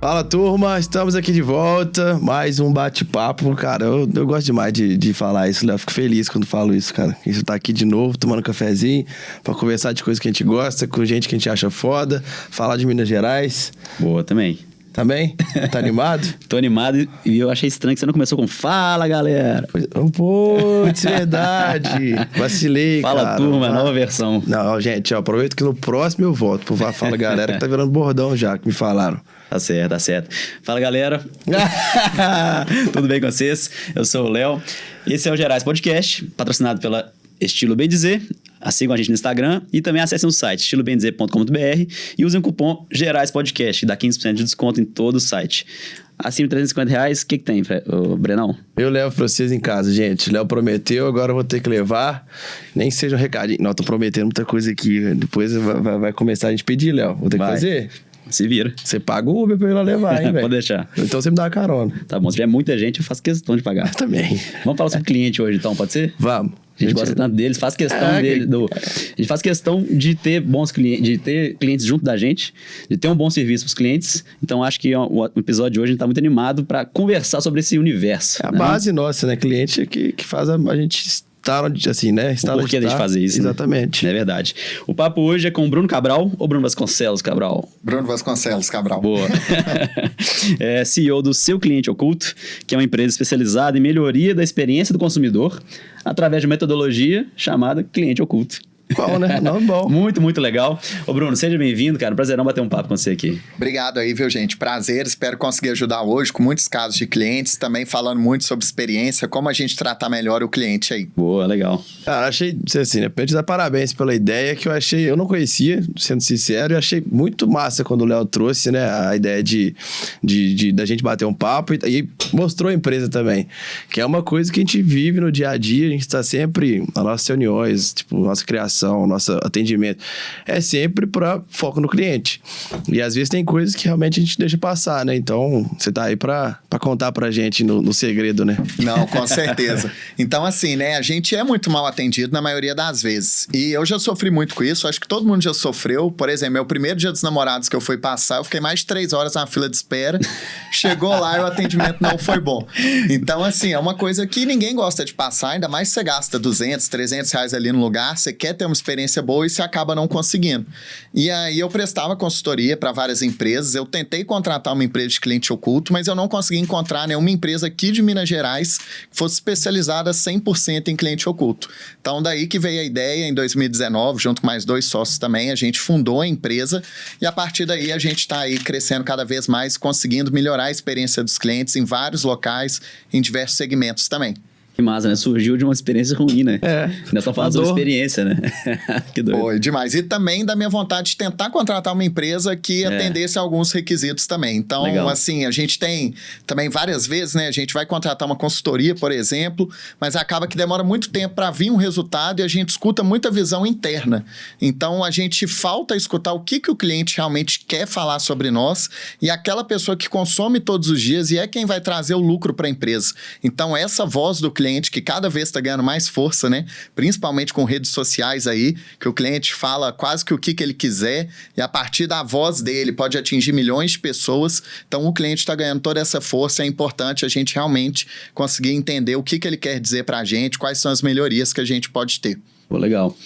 Fala, turma, estamos aqui de volta, mais um bate-papo, cara, eu gosto demais de falar isso, Léo, fico feliz quando falo isso, cara, a gente tá aqui de novo, tomando um cafezinho, pra conversar de coisas que a gente gosta, com gente que a gente acha foda, falar de Minas Gerais. Boa, também. Também? Tá animado? Tô animado e eu achei estranho que você não começou com fala, galera. Putz, verdade. Vacilei, fala, cara. Turma, nova versão. Não, gente, ó, aproveito que no próximo eu volto pro Fala, galera, que tá virando bordão já, que me falaram. Tá certo, tá certo. Fala, galera. Tudo bem com vocês? Eu sou o Léo. Esse é o Gerais Podcast, patrocinado pela Estilo Bem Dizer. Sigam a gente no Instagram e também acessem o site estilobemdizer.com.br e usem o cupom Gerais Podcast, que dá 15% de desconto em todo o site. Acima de R$350, o que tem, Brenão? Eu levo pra vocês em casa, gente. Léo prometeu, agora eu vou ter que levar. Nem seja um recadinho. Não, tô prometendo muita coisa aqui. Depois vai começar a gente pedir, Léo. Vou ter que fazer. Se vira. Você paga o Uber pra eu ir lá levar, hein, velho? Pode deixar. Então você me dá uma carona. Tá bom, se tiver muita gente, eu faço questão de pagar. Também. Vamos falar sobre cliente hoje, então, pode ser? Vamos. A gente gosta tanto deles, faz questão deles. A gente faz questão de ter bons clientes, de ter clientes junto da gente, de ter um bom serviço para os clientes. Então, acho que o episódio de hoje a gente tá muito animado para conversar sobre esse universo. É a base nossa, né? Cliente que faz a gente estar, assim, né? O porquê de fazer isso. Exatamente. Né? É verdade. O papo hoje é com o Bruno Cabral ou Bruno Vasconcelos Cabral? Bruno Vasconcelos Cabral. Boa. É CEO do Seu Cliente Oculto, que é uma empresa especializada em melhoria da experiência do consumidor através de uma metodologia chamada Cliente Oculto. Bom, né? Não, bom. Muito, muito legal. Ô, Bruno, seja bem-vindo, cara. Prazerão bater um papo com você aqui. Obrigado aí, viu, gente? Prazer. Espero conseguir ajudar hoje com muitos casos de clientes, também falando muito sobre experiência, como a gente tratar melhor o cliente aí. Boa, legal. Cara, achei, assim, né? Pra te dar parabéns pela ideia que eu não conhecia, sendo sincero, e achei muito massa quando o Léo trouxe, né? A ideia da gente bater um papo e mostrou a empresa também, que é uma coisa que a gente vive no dia a dia, a gente tá sempre, nas nossas reuniões, tipo, nossa criação, nosso atendimento, é sempre para foco no cliente. E às vezes tem coisas que realmente a gente deixa passar, né? Então, você tá aí para contar pra gente no segredo, né? Não, com certeza. Então, assim, né? A gente é muito mal atendido na maioria das vezes. E eu já sofri muito com isso, acho que todo mundo já sofreu. Por exemplo, meu primeiro dia dos namorados que eu fui passar, eu fiquei mais de 3 horas na fila de espera. Chegou lá e o atendimento não foi bom. Então, assim, é uma coisa que ninguém gosta de passar, ainda mais se você gasta 200, 300 reais ali no lugar, você quer ter uma experiência boa e você acaba não conseguindo. E aí eu prestava consultoria para várias empresas, eu tentei contratar uma empresa de cliente oculto, mas eu não consegui encontrar nenhuma empresa aqui de Minas Gerais que fosse especializada 100% em cliente oculto. Então daí que veio a ideia, em 2019, junto com mais 2 sócios também, a gente fundou a empresa e a partir daí a gente está aí crescendo cada vez mais, conseguindo melhorar a experiência dos clientes em vários locais, em diversos segmentos também. Que massa, né? Surgiu de uma experiência ruim, né? Nós estamos falando sobre experiência, né? Que doido. Foi demais. E também da minha vontade de tentar contratar uma empresa que atendesse a alguns requisitos também. Então, legal. Assim, a gente tem também várias vezes, né? A gente vai contratar uma consultoria, por exemplo, mas acaba que demora muito tempo para vir um resultado e a gente escuta muita visão interna. Então, a gente falta escutar o que o cliente realmente quer falar sobre nós e aquela pessoa que consome todos os dias e é quem vai trazer o lucro para a empresa. Então, essa voz do cliente que cada vez está ganhando mais força, né? Principalmente com redes sociais aí, que o cliente fala quase que o que ele quiser e a partir da voz dele pode atingir milhões de pessoas. Então o cliente está ganhando toda essa força. É importante a gente realmente conseguir entender o que ele quer dizer para a gente, quais são as melhorias que a gente pode ter. Pô, legal.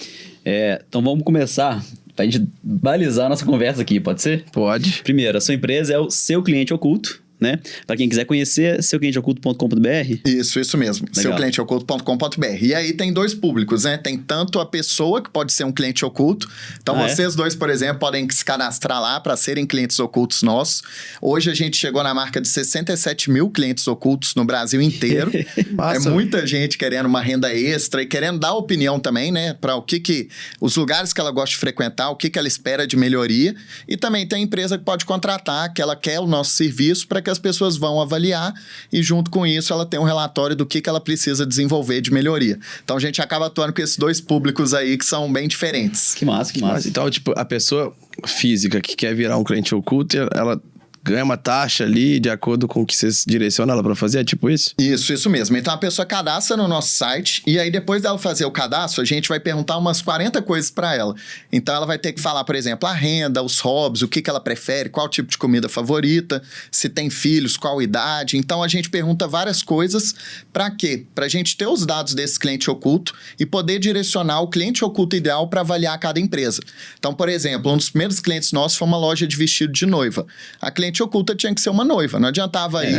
Então vamos começar para a gente balizar a nossa conversa aqui, pode ser? Pode. Primeiro, a sua empresa é o Seu Cliente Oculto, né? Para quem quiser conhecer, seuclienteoculto.com.br. Isso mesmo, seuclienteoculto.com.br. E aí tem 2 públicos, né? Tem tanto a pessoa, que pode ser um cliente oculto. Então vocês dois, por exemplo, podem se cadastrar lá para serem clientes ocultos nossos. Hoje a gente chegou na marca de 67 mil clientes ocultos no Brasil inteiro. É muita gente querendo uma renda extra e querendo dar opinião também, né? Para o que os lugares que ela gosta de frequentar, o que ela espera de melhoria. E também tem a empresa que pode contratar, que ela quer o nosso serviço para que as pessoas vão avaliar e junto com isso ela tem um relatório do que ela precisa desenvolver de melhoria. Então a gente acaba atuando com esses 2 públicos aí que são bem diferentes. Que massa, que massa. Então, tipo, a pessoa física que quer virar um cliente oculto, ela ganha uma taxa ali de acordo com o que vocês direcionam ela para fazer? É tipo isso? Isso mesmo. Então a pessoa cadastra no nosso site e aí depois dela fazer o cadastro, a gente vai perguntar umas 40 coisas para ela. Então ela vai ter que falar, por exemplo, a renda, os hobbies, o que ela prefere, qual tipo de comida favorita, se tem filhos, qual idade. Então a gente pergunta várias coisas. Para quê? Para a gente ter os dados desse cliente oculto e poder direcionar o cliente oculto ideal para avaliar cada empresa. Então, por exemplo, um dos primeiros clientes nossos foi uma loja de vestido de noiva. A cliente oculta tinha que ser uma noiva. Não adiantava aí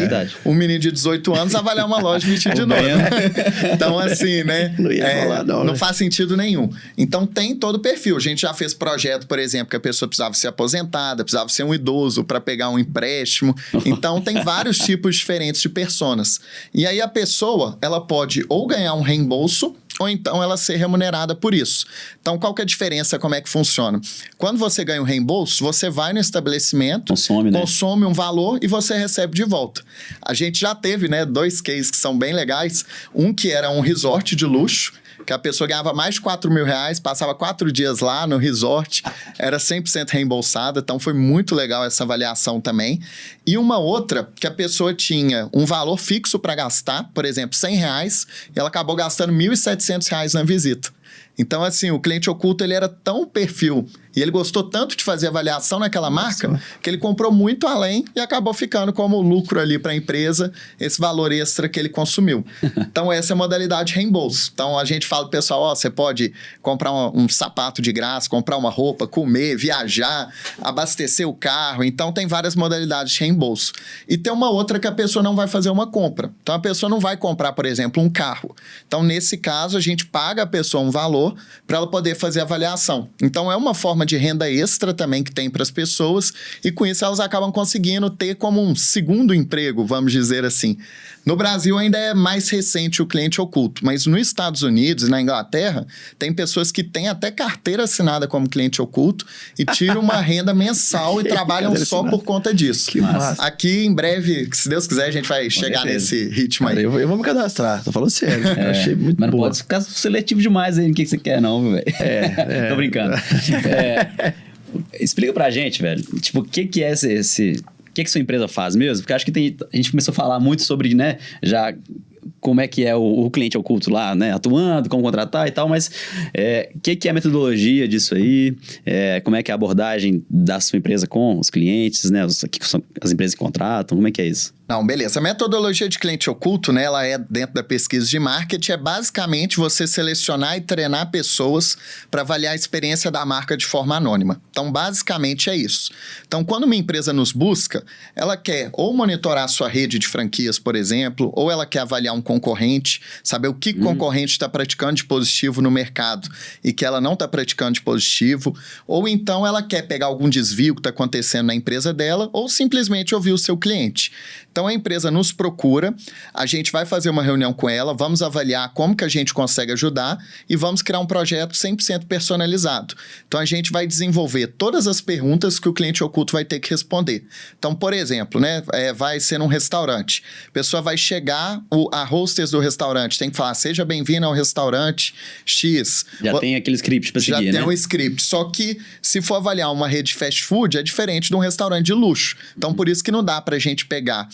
um menino de 18 anos avaliar uma loja de vestido de noiva. Então, assim, né? Não ia rolar, não faz sentido nenhum. Então, tem todo o perfil. A gente já fez projeto, por exemplo, que a pessoa precisava ser aposentada, precisava ser um idoso para pegar um empréstimo. Então, tem vários tipos diferentes de personas. E aí, a pessoa, ela pode ou ganhar um reembolso ou então ela ser remunerada por isso. Então, qual que é a diferença? Como é que funciona? Quando você ganha um reembolso, você vai no estabelecimento, consome um valor e você recebe de volta. A gente já teve, né, 2 cases que são bem legais. Um que era um resort de luxo, que a pessoa ganhava mais de R$4.000, passava 4 dias lá no resort, era 100% reembolsada, então foi muito legal essa avaliação também. E uma outra, que a pessoa tinha um valor fixo para gastar, por exemplo, R$100, e ela acabou gastando R$1.700 na visita. Então, assim, o cliente oculto, ele era tão perfil e ele gostou tanto de fazer avaliação naquela marca que ele comprou muito além e acabou ficando como lucro ali para a empresa, esse valor extra que ele consumiu. Então, essa é a modalidade reembolso. Então, a gente fala pro pessoal, ó, você pode comprar um sapato de graça, comprar uma roupa, comer, viajar, abastecer o carro. Então, tem várias modalidades de reembolso. E tem uma outra que a pessoa não vai fazer uma compra. Então, a pessoa não vai comprar, por exemplo, um carro. Então, nesse caso, a gente paga a pessoa um valor para ela poder fazer a avaliação. Então, é uma forma de renda extra também que tem para as pessoas e com isso elas acabam conseguindo ter como um segundo emprego, vamos dizer assim. No Brasil ainda é mais recente o cliente oculto, mas nos Estados Unidos e na Inglaterra tem pessoas que têm até carteira assinada como cliente oculto e tiram uma renda mensal e trabalham só por conta disso. Que massa. Aqui em breve, se Deus quiser, a gente vai chegar nesse ritmo aí. Eu vou me cadastrar, tô falando sério. Eu achei muito mas não boa. pode ficar seletivo demais aí no que você quer não, velho. Tô brincando. Explica pra gente, velho, tipo, o que é esse... O que sua empresa faz mesmo? Porque acho que a gente começou a falar muito sobre, né, já como é que é o cliente oculto lá, né, atuando, como contratar e tal, mas o que é a metodologia disso aí? Como é que é a abordagem da sua empresa com os clientes, né, que são as empresas que contratam, como é que é isso? Não, beleza. A metodologia de cliente oculto, né, ela é dentro da pesquisa de marketing, é basicamente você selecionar e treinar pessoas para avaliar a experiência da marca de forma anônima. Então, basicamente é isso. Então, quando uma empresa nos busca, ela quer ou monitorar a sua rede de franquias, por exemplo, ou ela quer avaliar um concorrente, saber o que o concorrente está praticando de positivo no mercado e que ela não está praticando de positivo, ou então ela quer pegar algum desvio que está acontecendo na empresa dela, ou simplesmente ouvir o seu cliente. Então, a empresa nos procura, a gente vai fazer uma reunião com ela, vamos avaliar como que a gente consegue ajudar e vamos criar um projeto 100% personalizado. Então, a gente vai desenvolver todas as perguntas que o cliente oculto vai ter que responder. Então, por exemplo, né, vai ser num restaurante. A pessoa vai chegar, a hostess do restaurante tem que falar, seja bem-vindo ao restaurante X. Já tem aquele script para seguir, né? Já tem um script. Só que, se for avaliar uma rede de fast food, é diferente de um restaurante de luxo. Então, por isso que não dá para a gente pegar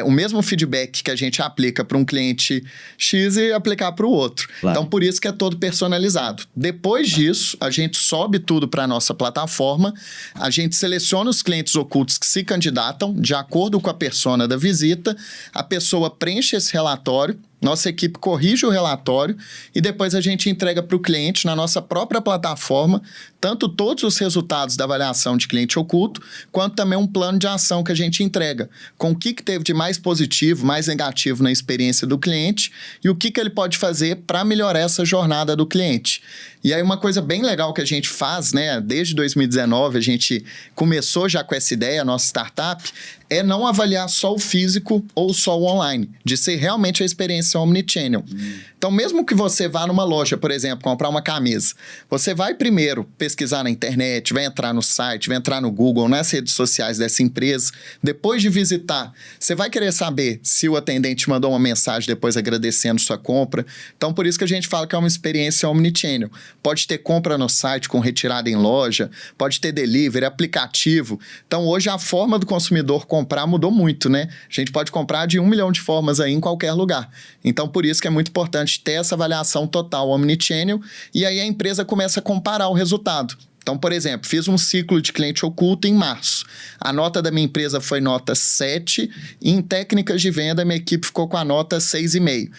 o mesmo feedback que a gente aplica para um cliente X e aplicar para o outro. Claro. Então, por isso que é todo personalizado. Depois disso, a gente sobe tudo para a nossa plataforma, a gente seleciona os clientes ocultos que se candidatam de acordo com a persona da visita, a pessoa preenche esse relatório, nossa equipe corrige o relatório e depois a gente entrega para o cliente na nossa própria plataforma, tanto todos os resultados da avaliação de cliente oculto, quanto também um plano de ação que a gente entrega, com o que teve de mais positivo, mais negativo na experiência do cliente e o que ele pode fazer para melhorar essa jornada do cliente. E aí uma coisa bem legal que a gente faz, né, desde 2019 a gente começou já com essa ideia, a nossa startup, é não avaliar só o físico ou só o online, de ser realmente a experiência omnichannel. Então, mesmo que você vá numa loja, por exemplo, comprar uma camisa, você vai primeiro pesquisar na internet, vai entrar no site, vai entrar no Google, nas redes sociais dessa empresa, depois de visitar, você vai querer saber se o atendente mandou uma mensagem depois agradecendo sua compra. Então, por isso que a gente fala que é uma experiência omnichannel. pode ter compra no site com retirada em loja, pode ter delivery, aplicativo. Então, hoje a forma do consumidor comprar mudou muito, né? A gente pode comprar de 1 milhão de formas aí em qualquer lugar. Então, por isso que é muito importante ter essa avaliação total omnichannel e aí a empresa começa a comparar o resultado. Então, por exemplo, fiz um ciclo de cliente oculto em março. A nota da minha empresa foi nota 7 e em técnicas de venda minha equipe ficou com a nota 6,5.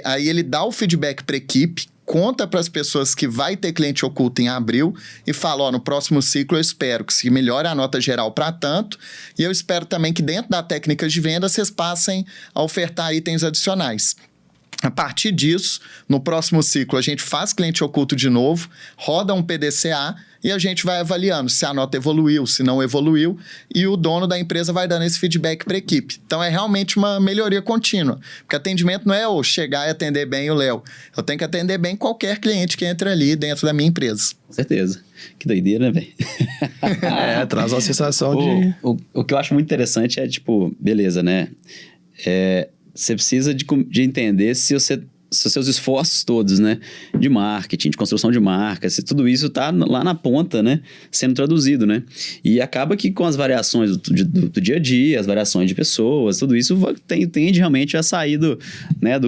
Aí ele dá o feedback para a equipe, conta para as pessoas que vai ter cliente oculto em abril e fala, ó, no próximo ciclo eu espero que se melhore a nota geral para tanto e eu espero também que dentro da técnica de venda vocês passem a ofertar itens adicionais. A partir disso, no próximo ciclo, a gente faz cliente oculto de novo, roda um PDCA e a gente vai avaliando se a nota evoluiu, se não evoluiu, e o dono da empresa vai dando esse feedback para a equipe. Então, é realmente uma melhoria contínua, porque atendimento não é eu chegar e atender bem o Léo. Eu tenho que atender bem qualquer cliente que entre ali dentro da minha empresa. Com certeza. Que doideira, né, velho? Traz uma sensação de... O que eu acho muito interessante é, tipo, beleza, né? Você precisa de entender se os seus esforços todos, né? De marketing, de construção de marca, se tudo isso tá lá na ponta, né? Sendo traduzido, né? E acaba que com as variações do dia a dia, as variações de pessoas, tudo isso tende realmente a sair do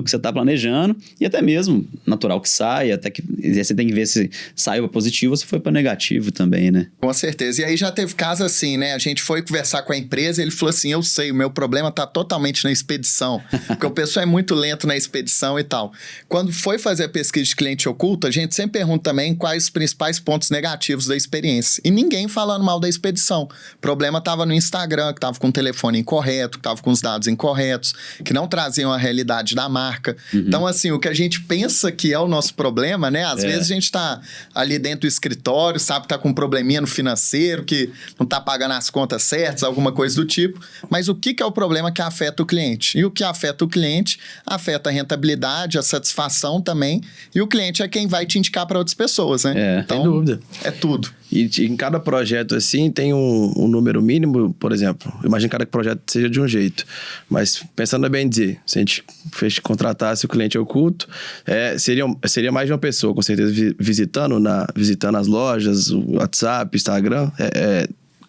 que você tá planejando e até mesmo natural que saia, até que você tem que ver se saiu para positivo ou se foi para negativo também, né? Com certeza. E aí já teve caso assim, né? A gente foi conversar com a empresa e ele falou assim, eu sei, o meu problema tá totalmente na expedição, porque o pessoal é muito lento na expedição e tal. Quando foi fazer a pesquisa de cliente oculto, a gente sempre pergunta também quais os principais pontos negativos da experiência. E ninguém falando mal da expedição. O problema estava no Instagram, que estava com o telefone incorreto, que estava com os dados incorretos, que não traziam a realidade da marca. Uhum. Então, assim, o que a gente pensa que é o nosso problema, né? Às vezes a gente está ali dentro do escritório, sabe que está com um probleminha no financeiro, que não está pagando as contas certas, alguma coisa do tipo. Mas o que é o problema que afeta o cliente? E o que afeta o cliente afeta a rentabilidade, a satisfação também, e o cliente é quem vai te indicar para outras pessoas, né? Então, sem dúvida. É tudo. E em cada projeto, assim, tem um número mínimo, por exemplo. Imagina que cada projeto seja de um jeito. Mas, pensando bem dizer, se a gente contratasse o cliente oculto, seria mais de uma pessoa, com certeza, visitando as lojas, o WhatsApp, Instagram.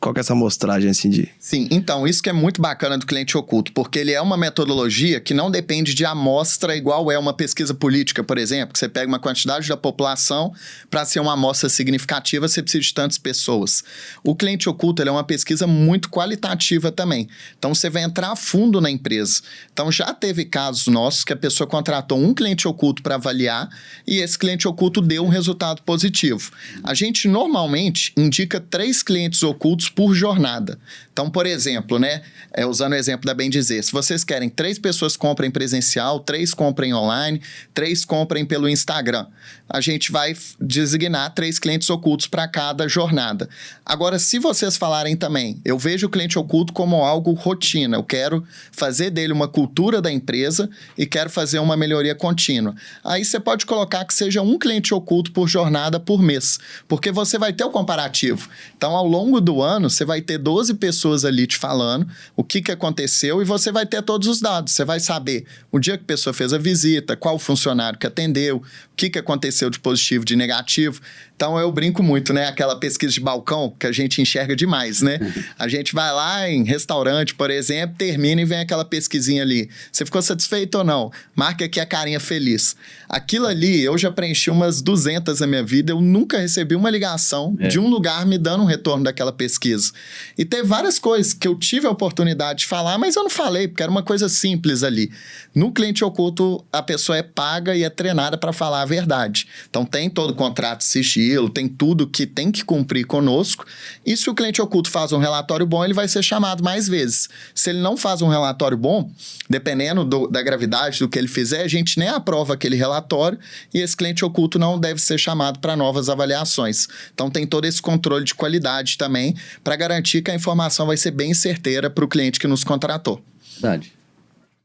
Qual que é essa amostragem, assim, de... Sim, então, isso que é muito bacana do cliente oculto, porque ele é uma metodologia que não depende de amostra igual é uma pesquisa política, por exemplo, que você pega uma quantidade da população, para ser uma amostra significativa, você precisa de tantas pessoas. O cliente oculto, ele é uma pesquisa muito qualitativa também. Então, você vai entrar a fundo na empresa. Então, já teve casos nossos que a pessoa contratou um cliente oculto para avaliar e esse cliente oculto deu um resultado positivo. A gente, normalmente, indica 3 clientes ocultos por jornada. Então, por exemplo, né, usando o exemplo da Bem Dizer, se vocês querem 3 pessoas comprem presencial, 3 comprem online, 3 comprem pelo Instagram, a gente vai designar 3 clientes ocultos para cada jornada. Agora, se vocês falarem também, eu vejo o cliente oculto como algo rotina, eu quero fazer dele uma cultura da empresa e quero fazer uma melhoria contínua. Aí você pode colocar que seja um cliente oculto por jornada por mês, porque você vai ter o comparativo. Então, ao longo do ano, você vai ter 12 pessoas ali te falando o que aconteceu e você vai ter todos os dados. Você vai saber o dia que a pessoa fez a visita, qual funcionário que atendeu, o que aconteceu de positivo, de negativo. Então, eu brinco muito, né? Aquela pesquisa de balcão que a gente enxerga demais, né? A gente vai lá em restaurante, por exemplo, termina e vem aquela pesquisinha ali. Você ficou satisfeito ou não? Marca aqui a carinha feliz. Aquilo ali, eu já preenchi umas 200 na minha vida, eu nunca recebi uma ligação de um lugar me dando um retorno daquela pesquisa. E teve várias coisas que eu tive a oportunidade de falar, mas eu não falei, porque era uma coisa simples ali. No cliente oculto, a pessoa é paga e é treinada para falar a verdade. Então, tem todo o contrato de sigilo, tem tudo que tem que cumprir conosco. E se o cliente oculto faz um relatório bom, ele vai ser chamado mais vezes. Se ele não faz um relatório bom, dependendo da gravidade do que ele fizer, a gente nem aprova aquele relatório e esse cliente oculto não deve ser chamado para novas avaliações. Então, tem todo esse controle de qualidade também para garantir que a informação vai ser bem certeira para o cliente que nos contratou. Verdade.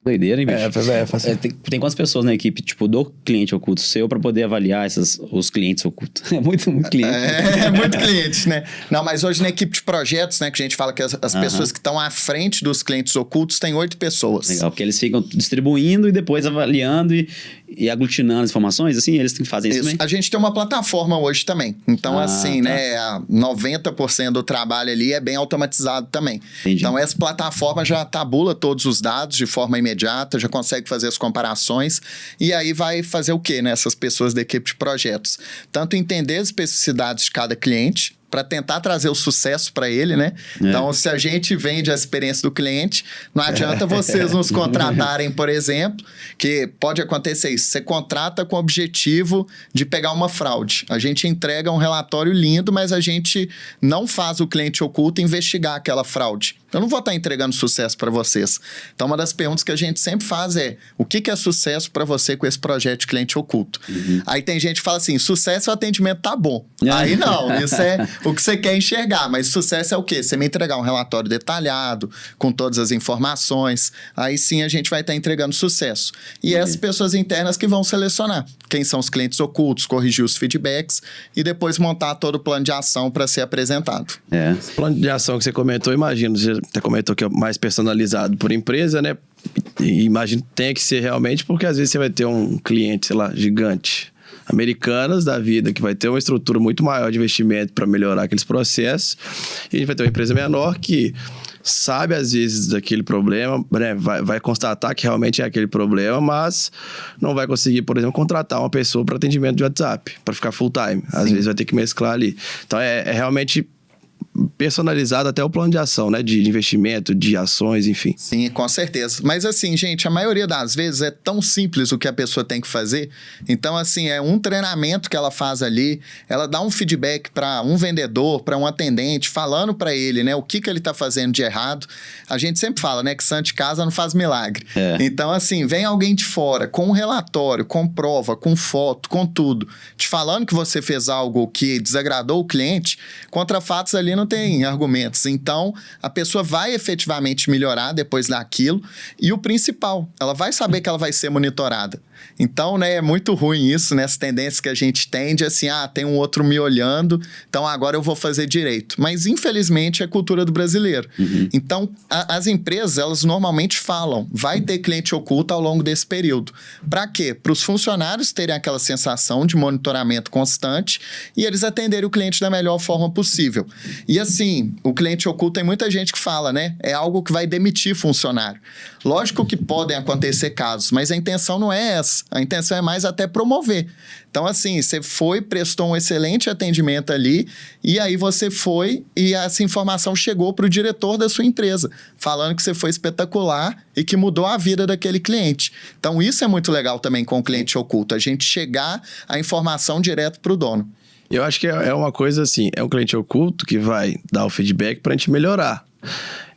Doideira, hein, bicho? Tem quantas pessoas na equipe, tipo, do cliente oculto seu pra poder avaliar os clientes ocultos? É muito cliente. É muito cliente, né? Não, mas hoje na equipe de projetos, né, que a gente fala que as pessoas que estão à frente dos clientes ocultos tem 8 pessoas. Legal, porque eles ficam distribuindo e depois avaliando e aglutinando as informações, assim, eles têm que fazer isso também? A gente tem uma plataforma hoje também. Então, assim, né, 90% do trabalho ali é bem automatizado também. Entendi. Então, essa plataforma já tabula todos os dados de forma imediata, já consegue fazer as comparações e aí vai fazer o quê, né? Essas pessoas da equipe de projetos. Tanto entender as especificidades de cada cliente, para tentar trazer o sucesso para ele, né? Então, se a gente vende a experiência do cliente, não adianta vocês nos contratarem, por exemplo, que pode acontecer isso. Você contrata com o objetivo de pegar uma fraude. A gente entrega um relatório lindo, mas a gente não faz o cliente oculto investigar aquela fraude. Eu não vou estar entregando sucesso para vocês. Então, uma das perguntas que a gente sempre faz é: o que é sucesso para você com esse projeto de cliente oculto? Aí tem gente que fala assim: sucesso é o atendimento tá bom. Aí não, isso é o que você quer enxergar, mas sucesso é o quê? Você me entregar um relatório detalhado, com todas as informações, aí sim a gente vai estar entregando sucesso. E essas pessoas internas que vão selecionar quem são os clientes ocultos, corrigir os feedbacks e depois montar todo o plano de ação para ser apresentado. O plano de ação que você comentou, imagino, você até comentou que é mais personalizado por empresa, né? E imagino que tem que ser realmente, porque às vezes você vai ter um cliente, sei lá, gigante, Americanas da vida, que vai ter uma estrutura muito maior de investimento para melhorar aqueles processos, e a gente vai ter uma empresa menor que sabe às vezes daquele problema, né? vai constatar que realmente é aquele problema, mas não vai conseguir, por exemplo, contratar uma pessoa para atendimento de WhatsApp, para ficar full time. Às vezes vai ter que mesclar ali. Então é realmente personalizado até o plano de ação, né? De investimento, de ações, enfim. Sim, com certeza. Mas assim, gente, a maioria das vezes é tão simples o que a pessoa tem que fazer. Então, assim, é um treinamento que ela faz ali, ela dá um feedback para um vendedor, para um atendente, falando para ele, né? O que ele tá fazendo de errado. A gente sempre fala, né? Que santo de casa não faz milagre. Então, assim, vem alguém de fora com um relatório, com prova, com foto, com tudo, te falando que você fez algo que desagradou o cliente, contra fatos ali não tem argumentos. Então, a pessoa vai efetivamente melhorar depois daquilo. E o principal, ela vai saber que ela vai ser monitorada. Então, né, é muito ruim isso, né? Essa tendência que a gente tem de assim, tem um outro me olhando, então agora eu vou fazer direito. Mas, infelizmente, é cultura do brasileiro. Então, as empresas, elas normalmente falam, vai ter cliente oculto ao longo desse período. Para quê? Para os funcionários terem aquela sensação de monitoramento constante e eles atenderem o cliente da melhor forma possível. E assim, o cliente oculto tem muita gente que fala, né? É algo que vai demitir funcionário. Lógico que podem acontecer casos, mas a intenção não é essa. A intenção é mais até promover. Então, assim, você foi, prestou um excelente atendimento ali, e aí você foi e essa informação chegou para o diretor da sua empresa, falando que você foi espetacular e que mudou a vida daquele cliente. Então, isso é muito legal também com o cliente oculto, a gente chegar a informação direto para o dono. Eu acho que é uma coisa assim, é um cliente oculto que vai dar o feedback para a gente melhorar.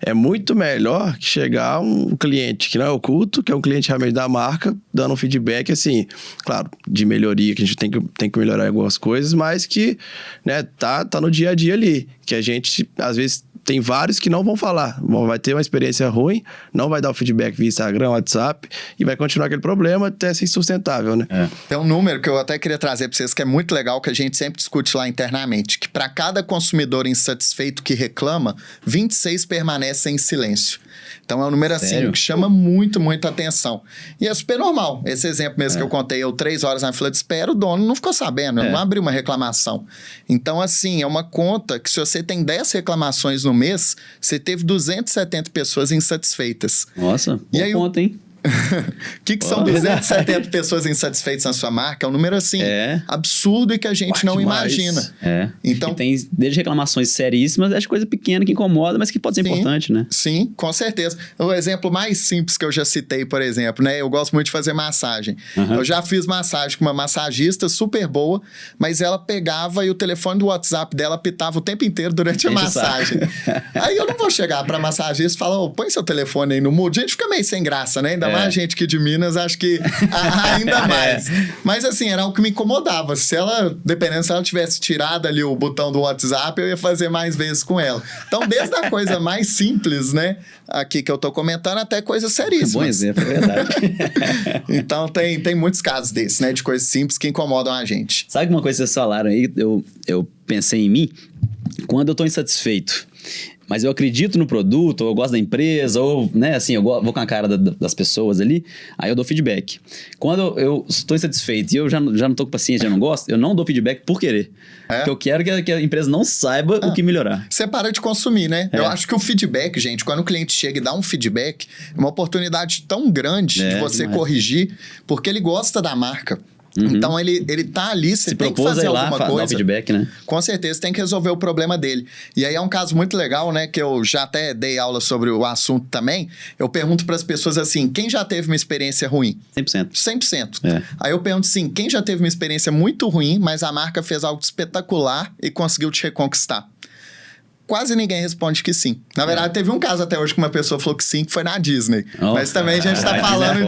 É muito melhor que chegar um cliente que não é oculto, que é um cliente realmente da marca, dando um feedback, assim, claro, de melhoria, que a gente tem que melhorar algumas coisas, mas que, né, tá no dia a dia ali, que a gente, às vezes, tem vários que não vão falar, vai ter uma experiência ruim, não vai dar o feedback via Instagram, WhatsApp, e vai continuar aquele problema até ser insustentável, né? Tem um número que eu até queria trazer para vocês, que é muito legal, que a gente sempre discute lá internamente, que para cada consumidor insatisfeito que reclama, 26 permanecem em silêncio. Então é um número assim que chama muito, muita atenção. E é super normal. Esse exemplo mesmo que eu contei, eu 3 horas na fila de espera, o dono não ficou sabendo, não abriu uma reclamação. Então, assim, é uma conta que se você tem 10 reclamações no mês, você teve 270 pessoas insatisfeitas. Nossa, boa conta, hein? O que são 270 pessoas insatisfeitas na sua marca? É um número assim absurdo e que a gente não imagina. Então, tem desde reclamações seríssimas, acho coisa pequena que incomoda, mas que pode ser importante, né? Sim, com certeza. O exemplo mais simples que eu já citei, por exemplo, né? Eu gosto muito de fazer massagem. Eu já fiz massagem com uma massagista super boa, mas ela pegava e o telefone do WhatsApp dela pitava o tempo inteiro durante a massagem. Aí eu não vou chegar pra massagista e falar, põe seu telefone aí no mudo. A gente fica meio sem graça, né? Ainda mais a gente que de Minas, acho que ainda mais. Mas assim, era algo que me incomodava. Dependendo se ela tivesse tirado ali o botão do WhatsApp, eu ia fazer mais vezes com ela. Então, desde a coisa mais simples, né, aqui que eu tô comentando, até coisas seríssimas. Bom exemplo, é verdade. Então, tem muitos casos desses, né, de coisas simples que incomodam a gente. Sabe uma coisa que vocês falaram aí? Eu pensei em mim, quando eu tô insatisfeito, mas eu acredito no produto, ou eu gosto da empresa, ou, né, assim, eu vou com a cara das pessoas ali, aí eu dou feedback. Quando eu estou insatisfeito e eu já não tô com paciência, já não gosto, eu não dou feedback por querer. Porque eu quero que a empresa não saiba o que melhorar. Você para de consumir, né? Eu acho que o feedback, gente, quando o cliente chega e dá um feedback, é uma oportunidade tão grande de você corrigir, porque ele gosta da marca. Então, ele tá ali, você tem que fazer alguma coisa. Dar o feedback, né? Com certeza, tem que resolver o problema dele. E aí é um caso muito legal, né? Que eu já até dei aula sobre o assunto também. Eu pergunto para as pessoas assim, quem já teve uma experiência ruim? 100%. 100%. Aí eu pergunto assim, quem já teve uma experiência muito ruim, mas a marca fez algo espetacular e conseguiu te reconquistar? Quase ninguém responde que sim. Na verdade, teve um caso até hoje que uma pessoa falou que sim, que foi na Disney. Mas também a gente tá falando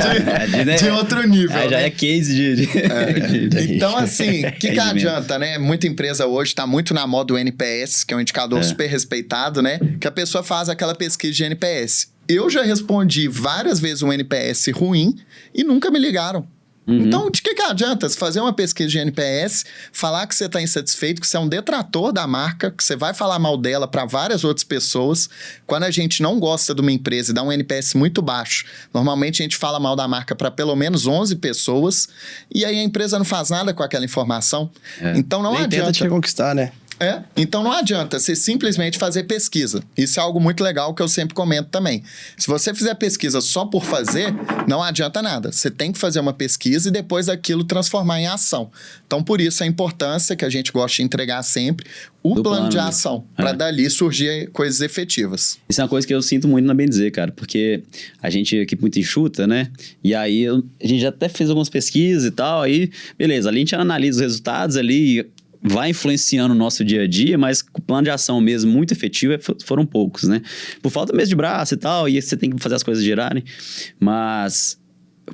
de outro nível. Já é case de Então, assim, o que adianta, né? Muita empresa hoje tá muito na moda do NPS, que é um indicador super respeitado, né? Que a pessoa faz aquela pesquisa de NPS. Eu já respondi várias vezes um NPS ruim e nunca me ligaram. Então, de que adianta você fazer uma pesquisa de NPS, falar que você está insatisfeito, que você é um detrator da marca, que você vai falar mal dela para várias outras pessoas. Quando a gente não gosta de uma empresa e dá um NPS muito baixo, normalmente a gente fala mal da marca para pelo menos 11 pessoas, e aí a empresa não faz nada com aquela informação. Então, não Nem adianta. tenta te reconquistar, né? Então não adianta você simplesmente fazer pesquisa. Isso é algo muito legal que eu sempre comento também. Se você fizer pesquisa só por fazer, não adianta nada. Você tem que fazer uma pesquisa e depois aquilo transformar em ação. Então, por isso a importância que a gente gosta de entregar sempre, o plano de ação, para dali surgir coisas efetivas. Isso é uma coisa que eu sinto muito na Bem Dizer, cara, porque a gente aqui muito enxuta, né? E aí a gente já até fez algumas pesquisas e tal, aí beleza, ali a gente analisa os resultados ali, vai influenciando o nosso dia a dia, mas o plano de ação mesmo muito efetivo foram poucos, né? Por falta mesmo de braço e tal, e você tem que fazer as coisas girarem. Mas,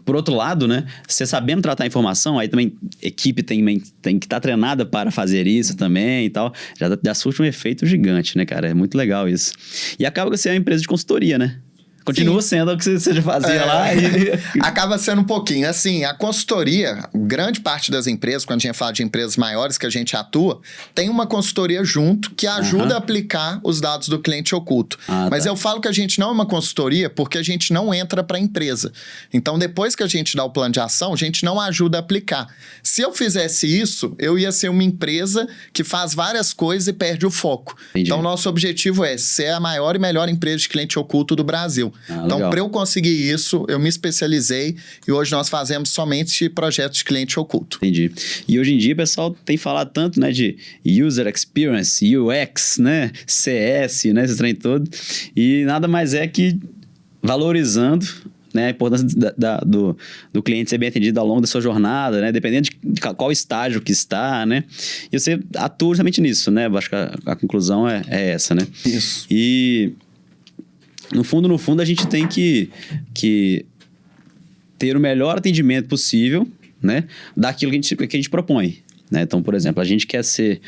por outro lado, né? Você sabendo tratar a informação, aí também a equipe tem que estar treinada para fazer isso também e tal. Já surte um efeito gigante, né, cara? É muito legal isso. E acaba que você é uma empresa de consultoria, né? Continua sendo o que você já fazia lá. Acaba sendo um pouquinho. Assim, a consultoria, grande parte das empresas, quando a gente fala de empresas maiores que a gente atua, tem uma consultoria junto que ajuda a aplicar os dados do cliente oculto. Mas eu falo que a gente não é uma consultoria porque a gente não entra para a empresa. Então, depois que a gente dá o plano de ação, a gente não ajuda a aplicar. Se eu fizesse isso, eu ia ser uma empresa que faz várias coisas e perde o foco. Entendi. Então, nosso objetivo é ser a maior e melhor empresa de cliente oculto do Brasil. Então, para eu conseguir isso, eu me especializei e hoje nós fazemos somente projetos de cliente oculto. Entendi. E hoje em dia, o pessoal tem falado tanto, né, de User Experience, UX, né, CS, né, esse trem todo. E nada mais é que valorizando, né, a importância do cliente ser bem atendido ao longo da sua jornada, né, dependendo de qual estágio que está, né. E você atua justamente nisso, né, acho que a conclusão é essa, né. Isso. E... No fundo, a gente tem que ter o melhor atendimento possível, né, daquilo que a gente propõe, né? Então, por exemplo, a gente quer ser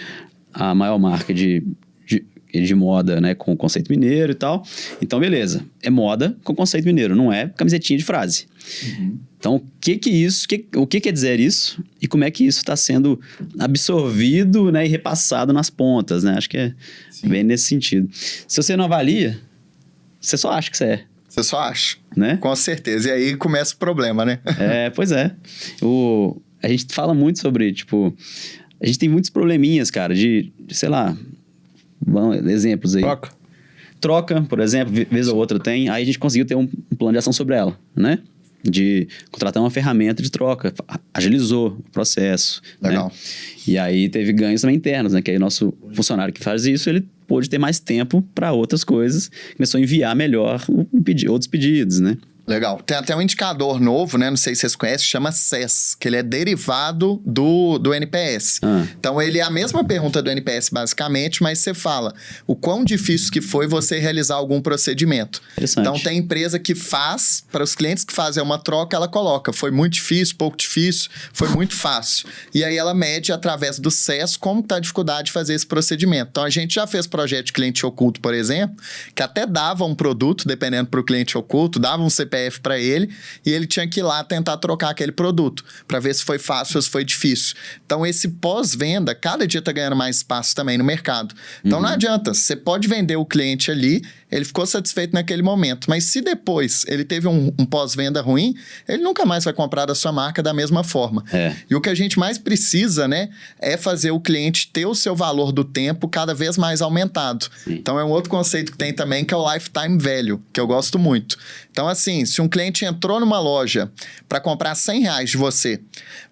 a maior marca de moda, né, com conceito mineiro e tal. Então, beleza, é moda com conceito mineiro, não é camisetinha de frase. Então, o que quer dizer isso e como é que isso está sendo absorvido, né, e repassado nas pontas, né? Acho que é bem nesse sentido. Se você não avalia, você só acha que você é. Você só acha. Né? Com certeza. E aí começa o problema, né? Pois é. A gente fala muito sobre, tipo... A gente tem muitos probleminhas, cara, de sei lá... exemplos aí. Troca, por exemplo, vez ou outra tem. Aí a gente conseguiu ter um plano de ação sobre ela, né? De contratar uma ferramenta de troca. Agilizou o processo. Legal. Né? E aí teve ganhos também internos, né? Que aí o nosso funcionário que faz isso, ele pôde ter mais tempo para outras coisas. Começou a enviar melhor outros pedidos, né? Legal. Tem até um indicador novo, né? Não sei se vocês conhecem, chama CES, que ele é derivado do NPS. Então, ele é a mesma pergunta do NPS, basicamente, mas você fala o quão difícil que foi você realizar algum procedimento. Então, tem empresa que faz, para os clientes que fazem uma troca, ela coloca, foi muito difícil, pouco difícil, foi muito fácil. E aí, ela mede, através do CES, como está a dificuldade de fazer esse procedimento. Então, a gente já fez projeto de cliente oculto, por exemplo, que até dava um produto, dependendo para o cliente oculto, dava um CPF para ele e ele tinha que ir lá tentar trocar aquele produto para ver se foi fácil ou se foi difícil. Então, esse pós-venda, cada dia está ganhando mais espaço também no mercado. Então, não adianta. Você pode vender o cliente ali, ele ficou satisfeito naquele momento, mas se depois ele teve um pós-venda ruim, ele nunca mais vai comprar da sua marca da mesma forma. E o que a gente mais precisa, né, é fazer o cliente ter o seu valor do tempo cada vez mais aumentado. Então, é um outro conceito que tem também, que é o lifetime value, que eu gosto muito. Então, assim, se um cliente entrou numa loja para comprar R$100 de você,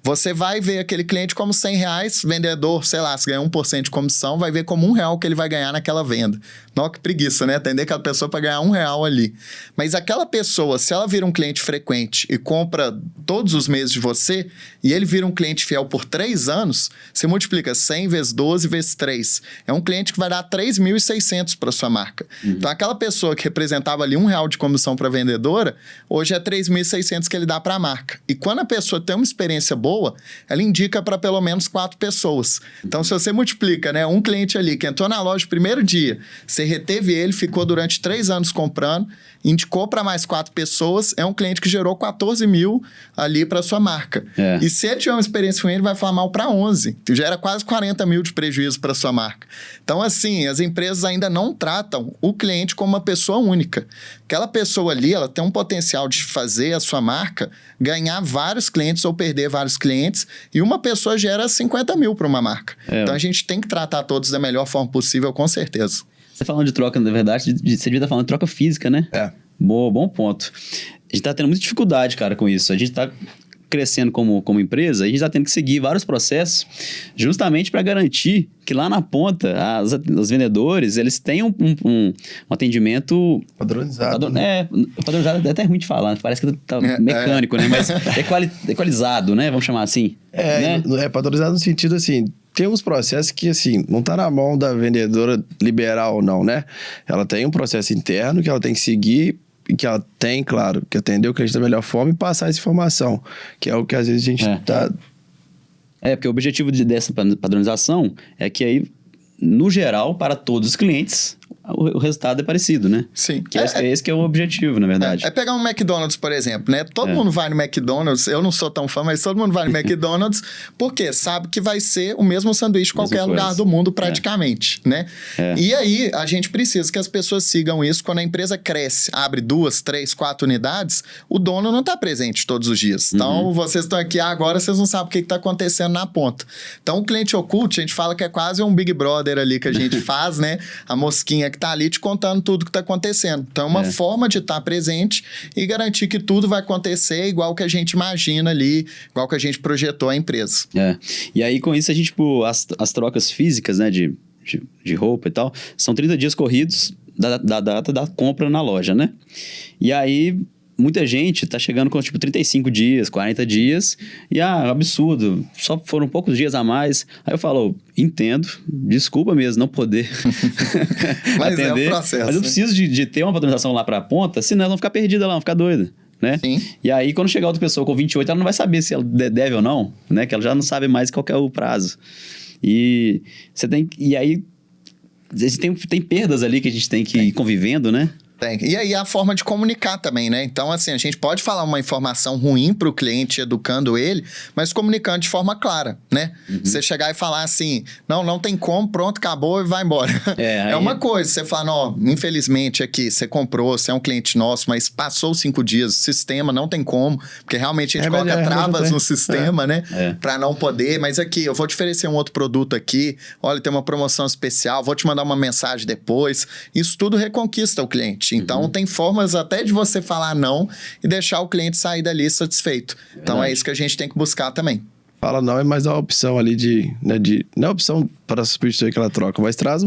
você vai ver aquele cliente como R$100, vendedor, sei lá, se ganhar 1% de comissão, vai ver como R$1 que ele vai ganhar naquela venda. Nossa, que preguiça, né? Atender aquela pessoa para ganhar R$1 ali. Mas aquela pessoa, se ela vira um cliente frequente e compra todos os meses de você, e ele vira um cliente fiel por 3 anos, você multiplica 100 vezes 12 vezes 3. É um cliente que vai dar 3.600 para sua marca. Então, aquela pessoa que representava ali R$1 de comissão para vendedora, hoje é 3.600 que ele dá para a marca. E quando a pessoa tem uma experiência boa, ela indica para pelo menos 4 pessoas. Então, se você multiplica, né, um cliente ali que entrou na loja no primeiro dia, você reteve ele, ficou durante 3 anos comprando, indicou para mais 4 pessoas, é um cliente que gerou 14 mil ali para sua marca. E se ele tiver uma experiência com ele, vai falar mal para 11, que gera quase 40 mil de prejuízo para sua marca. Então, assim, as empresas ainda não tratam o cliente como uma pessoa única. Aquela pessoa ali, ela tem um potencial de fazer a sua marca ganhar vários clientes ou perder vários clientes, e uma pessoa gera 50 mil para uma marca. Então, a gente tem que tratar todos da melhor forma possível, com certeza. Você falando de troca, na verdade, você devia estar falando de troca física, né? Boa, bom ponto. A gente tá tendo muita dificuldade, cara, com isso. A gente tá crescendo como empresa, a gente tá tendo que seguir vários processos justamente para garantir que lá na ponta, os vendedores, eles têm um atendimento... Padronizado. Padronizado é até ruim de falar, parece que tá mecânico, né? Mas equalizado, né? Vamos chamar assim. É padronizado no sentido, assim... Tem uns processos que, assim, não tá na mão da vendedora liberar ou não, né? Ela tem um processo interno que ela tem que seguir e que ela tem, claro, que atender o cliente da melhor forma e passar essa informação, que é o que às vezes a gente tá... Porque o objetivo dessa padronização é que aí, no geral, para todos os clientes, o resultado é parecido, né? Sim. Que esse que é o objetivo, na verdade. É pegar um McDonald's, por exemplo, né? Todo mundo vai no McDonald's, eu não sou tão fã, mas todo mundo vai no McDonald's porque sabe que vai ser o mesmo sanduíche em qualquer lugar do mundo, praticamente, né? E aí, a gente precisa que as pessoas sigam isso. Quando a empresa cresce, abre 2, 3, 4 unidades, o dono não está presente todos os dias. Então, vocês estão aqui agora, vocês não sabem o que está acontecendo na ponta. Então, o cliente oculto, a gente fala que é quase um Big Brother ali que a gente faz, né? A mosquinha que tá ali te contando tudo que tá acontecendo. Então, é uma forma de estar presente e garantir que tudo vai acontecer igual que a gente imagina ali, igual que a gente projetou a empresa. E aí, com isso, a gente, tipo, as trocas físicas, né, de roupa e tal, são 30 dias corridos da data da compra na loja, né? E aí... Muita gente tá chegando com, tipo, 35 dias, 40 dias, e, absurdo, só foram poucos dias a mais. Aí eu falo, entendo, desculpa mesmo não poder mas atender. É o processo. Mas eu preciso de ter uma padronização lá pra ponta, senão ela não ficar perdida lá, não ficar doida, né? Sim. E aí, quando chegar outra pessoa com 28, ela não vai saber se ela deve ou não, né? Que ela já não sabe mais qual que é o prazo. E aí, tem perdas ali que a gente tem que ir convivendo, né? Tem. E aí a forma de comunicar também, né? Então, assim, a gente pode falar uma informação ruim para o cliente, educando ele, mas comunicando de forma clara, né? Você chegar e falar assim, não tem como, pronto, acabou e vai embora. É uma coisa, você falar, não, infelizmente aqui, você comprou, você é um cliente nosso, mas passou 5 dias, o sistema não tem como, porque realmente a gente coloca travas no sistema, né? Para não poder, mas aqui, eu vou te oferecer um outro produto aqui, olha, tem uma promoção especial, vou te mandar uma mensagem depois. Isso tudo reconquista o cliente. Então, tem formas até de você falar não e deixar o cliente sair dali satisfeito. Então, é isso que a gente tem que buscar também. Fala não, é mais a opção ali não é opção para substituir aquela troca, mas traz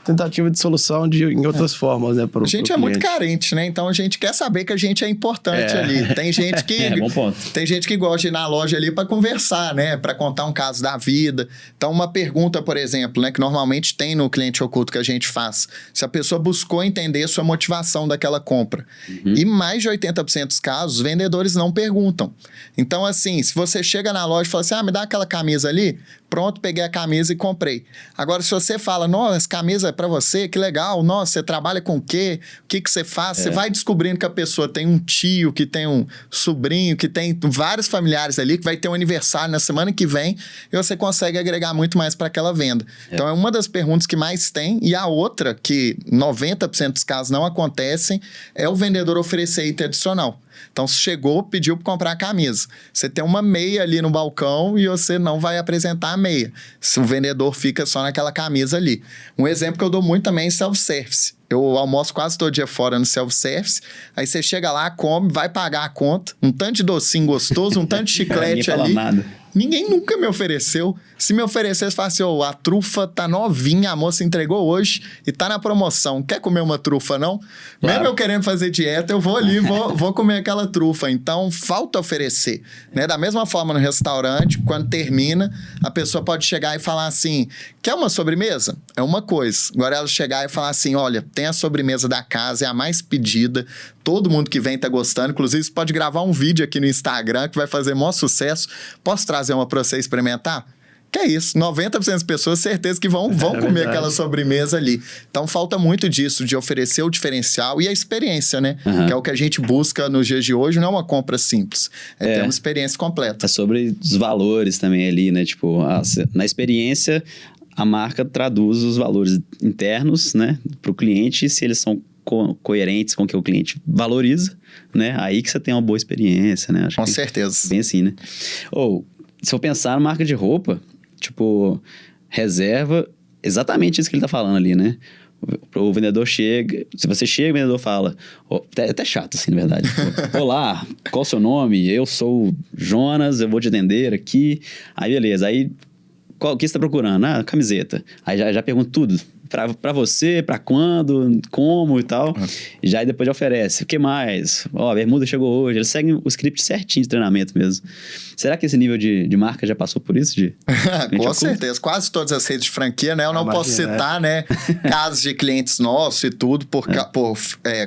tentativa de solução em outras formas, né? A gente é muito carente, né? Então a gente quer saber que a gente é importante ali. Tem gente que bom ponto. Tem gente que gosta de ir na loja ali para conversar, né? Para contar um caso da vida. Então uma pergunta, por exemplo, né, que normalmente tem no cliente oculto que a gente faz, se a pessoa buscou entender sua motivação daquela compra. E mais de 80% dos casos, os vendedores não perguntam. Então assim, se você chega na loja e fala assim, me dá aquela camisa ali, pronto, peguei a camisa e comprei. Agora, se você fala, nossa, essa camisa é pra você, que legal, nossa, você trabalha com o quê? O que você faz? Você vai descobrindo que a pessoa tem um tio, que tem um sobrinho, que tem vários familiares ali, que vai ter um aniversário na semana que vem, e você consegue agregar muito mais para aquela venda. Então, é uma das perguntas que mais tem, e a outra, que 90% dos casos não acontecem, é o vendedor oferecer item adicional. Então, se chegou, pediu para comprar a camisa. Você tem uma meia ali no balcão e você não vai apresentar a meia. Se o vendedor fica só naquela camisa ali. Um exemplo que eu dou muito também é self-service. Eu almoço quase todo dia fora no self-service. Aí você chega lá, come, vai pagar a conta. Um tanto de docinho gostoso, um tanto de chiclete ali. Nada. Ninguém nunca me ofereceu. Se me oferecesse, fala assim, a trufa tá novinha, a moça entregou hoje e tá na promoção. Quer comer uma trufa, não? Claro. Mesmo eu querendo fazer dieta, eu vou ali, vou comer aquela trufa. Então, falta oferecer. Né? Da mesma forma, no restaurante, quando termina, a pessoa pode chegar e falar assim, quer uma sobremesa? É uma coisa. Agora ela chegar e falar assim, olha, tem a sobremesa da casa, é a mais pedida, todo mundo que vem tá gostando. Inclusive, você pode gravar um vídeo aqui no Instagram que vai fazer maior sucesso. Posso trazer uma para você experimentar? Que é isso, 90% das pessoas, certeza que vão comer aquela sobremesa ali. Então, falta muito disso, de oferecer o diferencial e a experiência, né? Que é o que a gente busca nos dias de hoje, não é uma compra simples. É ter uma experiência completa. É sobre os valores também ali, né? Tipo, na experiência, a marca traduz os valores internos, né? Para o cliente, se eles são coerentes com o que o cliente valoriza, né? Aí que você tem uma boa experiência, né? Acho com certeza. Bem assim, né? Se eu pensar na marca de roupa, tipo, reserva exatamente isso que ele tá falando ali, né? O vendedor chega, se você chega, o vendedor fala, é até chato assim, na verdade. Tipo, olá, qual o seu nome? Eu sou Jonas, eu vou te atender aqui. Aí, beleza. Aí, o que você tá procurando? Camiseta. Aí já pergunto tudo. Pra você, pra quando, como e tal. E já depois já oferece. O que mais? A bermuda chegou hoje. Eles seguem o script certinho de treinamento mesmo. Será que esse nível de marca já passou por isso? Com certeza. Quase todas as redes de franquia, né? Eu não posso citar, né? Casos de clientes nossos e tudo por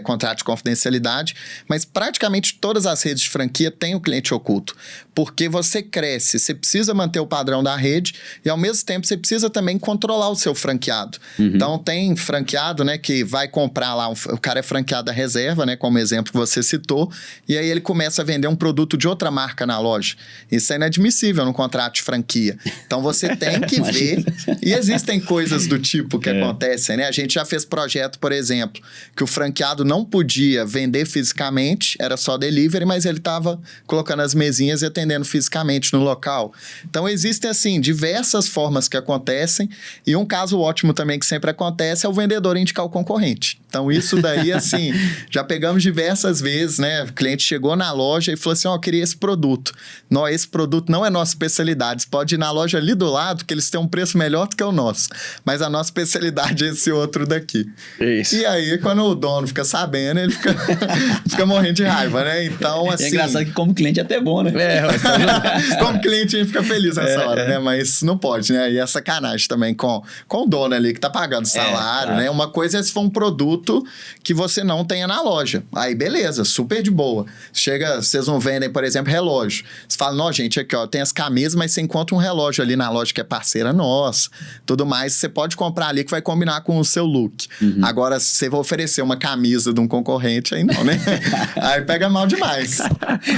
contrato de confidencialidade. Mas praticamente todas as redes de franquia têm o cliente oculto. Porque você cresce, você precisa manter o padrão da rede e ao mesmo tempo você precisa também controlar o seu franqueado. Então, tem franqueado, né, que vai comprar lá, o cara é franqueado da reserva, né, como exemplo que você citou, e aí ele começa a vender um produto de outra marca na loja. Isso é inadmissível no contrato de franquia. Então, você tem que ver, e existem coisas do tipo que acontecem, né? A gente já fez projeto, por exemplo, que o franqueado não podia vender fisicamente, era só delivery, mas ele estava colocando as mesinhas e atendendo fisicamente no local. Então, existem, assim, diversas formas que acontecem, e um caso ótimo também que sempre acontece é o vendedor indicar o concorrente. Então, isso daí, assim, já pegamos diversas vezes, né? O cliente chegou na loja e falou assim, eu queria esse produto. Não, esse produto não é nossa especialidade. Você pode ir na loja ali do lado, que eles têm um preço melhor do que o nosso. Mas a nossa especialidade é esse outro daqui. Isso. E aí, quando o dono fica sabendo, ele fica morrendo de raiva, né? Então, assim... É engraçado que como cliente é até bom, né? Como cliente, a gente fica feliz nessa hora, né? Mas não pode, né? E é sacanagem também com o dono ali que tá pagando salário, né? Uma coisa é se for um produto que você não tenha na loja. Aí, beleza, super de boa. Chega, vocês não vendem, por exemplo, relógio. Você fala, não, gente, aqui, ó, tem as camisas, mas você encontra um relógio ali na loja que é parceira nossa, tudo mais, você pode comprar ali que vai combinar com o seu look. Agora, se você vai oferecer uma camisa de um concorrente, aí não, né? Aí pega mal demais.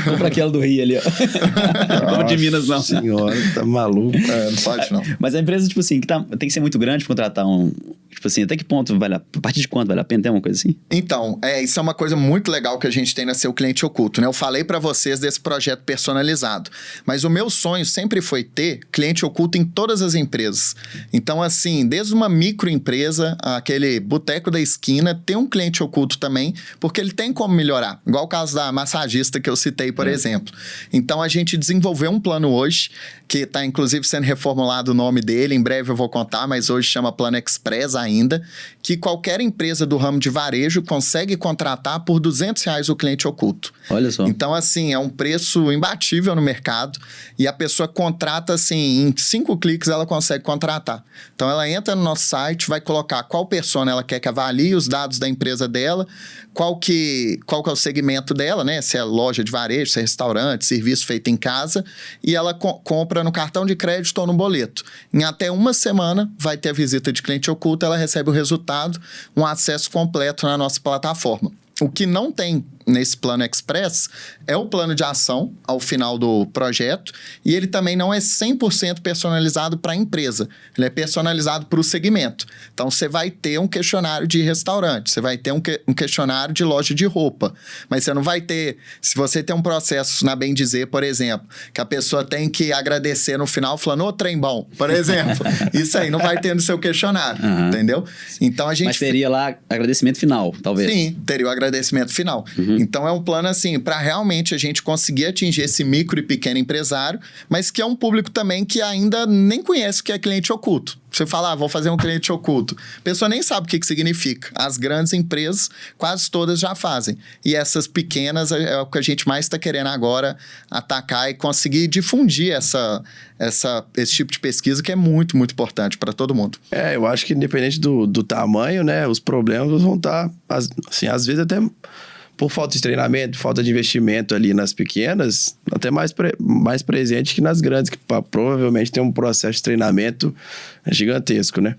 Compra aquela do Rio ali, ó. Como de Minas, não. Senhora, tá maluco. Não pode, não. Mas a empresa, tipo assim, que tem que ser muito grande pra contratar um... Tipo assim, até que ponto vale a partir de quanto vale a pena? Tem uma coisa assim? Então, isso é uma coisa muito legal que a gente tem na Seu Cliente Oculto, né? Eu falei pra vocês desse projeto personalizado, mas o meu sonho sempre foi ter cliente oculto em todas as empresas. Então, assim, desde uma microempresa, aquele boteco da esquina, tem um cliente oculto também, porque ele tem como melhorar. Igual o caso da massagista que eu citei, por exemplo. Então, a gente desenvolveu um plano hoje, que está inclusive sendo reformulado o nome dele, em breve eu vou contar, mas hoje chama Plano Express ainda. ainda, que qualquer empresa do ramo de varejo consegue contratar por R$200 o cliente oculto. Olha só. Então, assim, é um preço imbatível no mercado e a pessoa contrata, assim, em 5 cliques ela consegue contratar. Então, ela entra no nosso site, vai colocar qual persona ela quer que avalie, os dados da empresa dela, qual que é o segmento dela, né? Se é loja de varejo, se é restaurante, serviço feito em casa, e ela compra no cartão de crédito ou no boleto. Em até uma semana vai ter a visita de cliente oculto, ela recebe o resultado, um acesso completo na nossa plataforma. O que não tem nesse plano Express é o plano de ação ao final do projeto e ele também não é 100% personalizado para a empresa. Ele é personalizado para o segmento. Então, você vai ter um questionário de restaurante, você vai ter um questionário de loja de roupa, mas você não vai ter... Se você tem um processo na Bem Dizer, por exemplo, que a pessoa tem que agradecer no final falando, ô, trem bom, por exemplo. Isso aí não vai ter no seu questionário, entendeu? Então, a gente... Mas teria lá agradecimento final, talvez. Sim, teria o agradecimento final. Então, é um plano assim, para realmente a gente conseguir atingir esse micro e pequeno empresário, mas que é um público também que ainda nem conhece o que é cliente oculto. Você fala, vou fazer um cliente oculto. A pessoa nem sabe o que significa. As grandes empresas, quase todas já fazem. E essas pequenas é o que a gente mais está querendo agora atacar e conseguir difundir esse tipo de pesquisa que é muito, muito importante para todo mundo. Eu acho que independente do tamanho, né, os problemas vão estar, assim, às vezes até... por falta de treinamento, falta de investimento ali nas pequenas, até mais presente que nas grandes, que provavelmente tem um processo de treinamento gigantesco, né?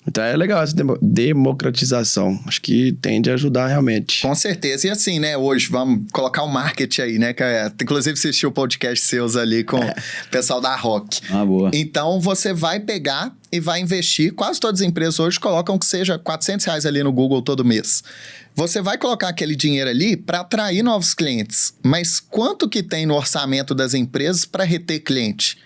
Então é legal essa democratização. Acho que tende a ajudar realmente. Com certeza. E assim, né, hoje vamos colocar o marketing aí, né? Inclusive assisti o podcast seus ali com o pessoal da Rock. Boa. Então você vai pegar e vai investir. Quase todas as empresas hoje colocam que seja R$400 ali no Google todo mês. Você vai colocar aquele dinheiro ali para atrair novos clientes. Mas quanto que tem no orçamento das empresas para reter cliente?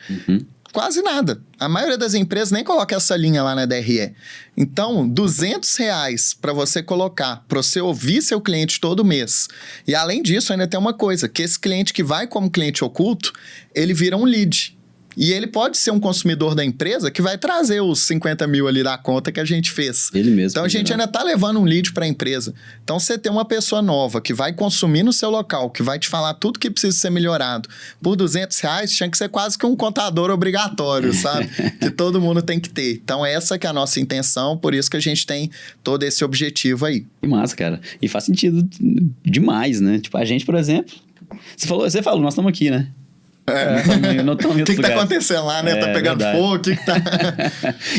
Quase nada. A maioria das empresas nem coloca essa linha lá na DRE. Então, R$200 para você colocar, para você ouvir seu cliente todo mês. E além disso, ainda tem uma coisa, que esse cliente que vai como cliente oculto, ele vira um lead. E ele pode ser um consumidor da empresa que vai trazer os 50 mil ali da conta que a gente fez. Ele mesmo. Então, a gente ainda está levando um lead para a empresa. Então, você tem uma pessoa nova que vai consumir no seu local, que vai te falar tudo que precisa ser melhorado. Por R$200, tinha que ser quase que um contador obrigatório, sabe? Que todo mundo tem que ter. Então, essa que é a nossa intenção, por isso que a gente tem todo esse objetivo aí. Que massa, cara. E faz sentido demais, né? Tipo, a gente, por exemplo... Você falou, nós estamos aqui, né? Não estamos em outro lugar. O que tá acontecendo lá, né? Tá pegando verdade. fogo, o que tá...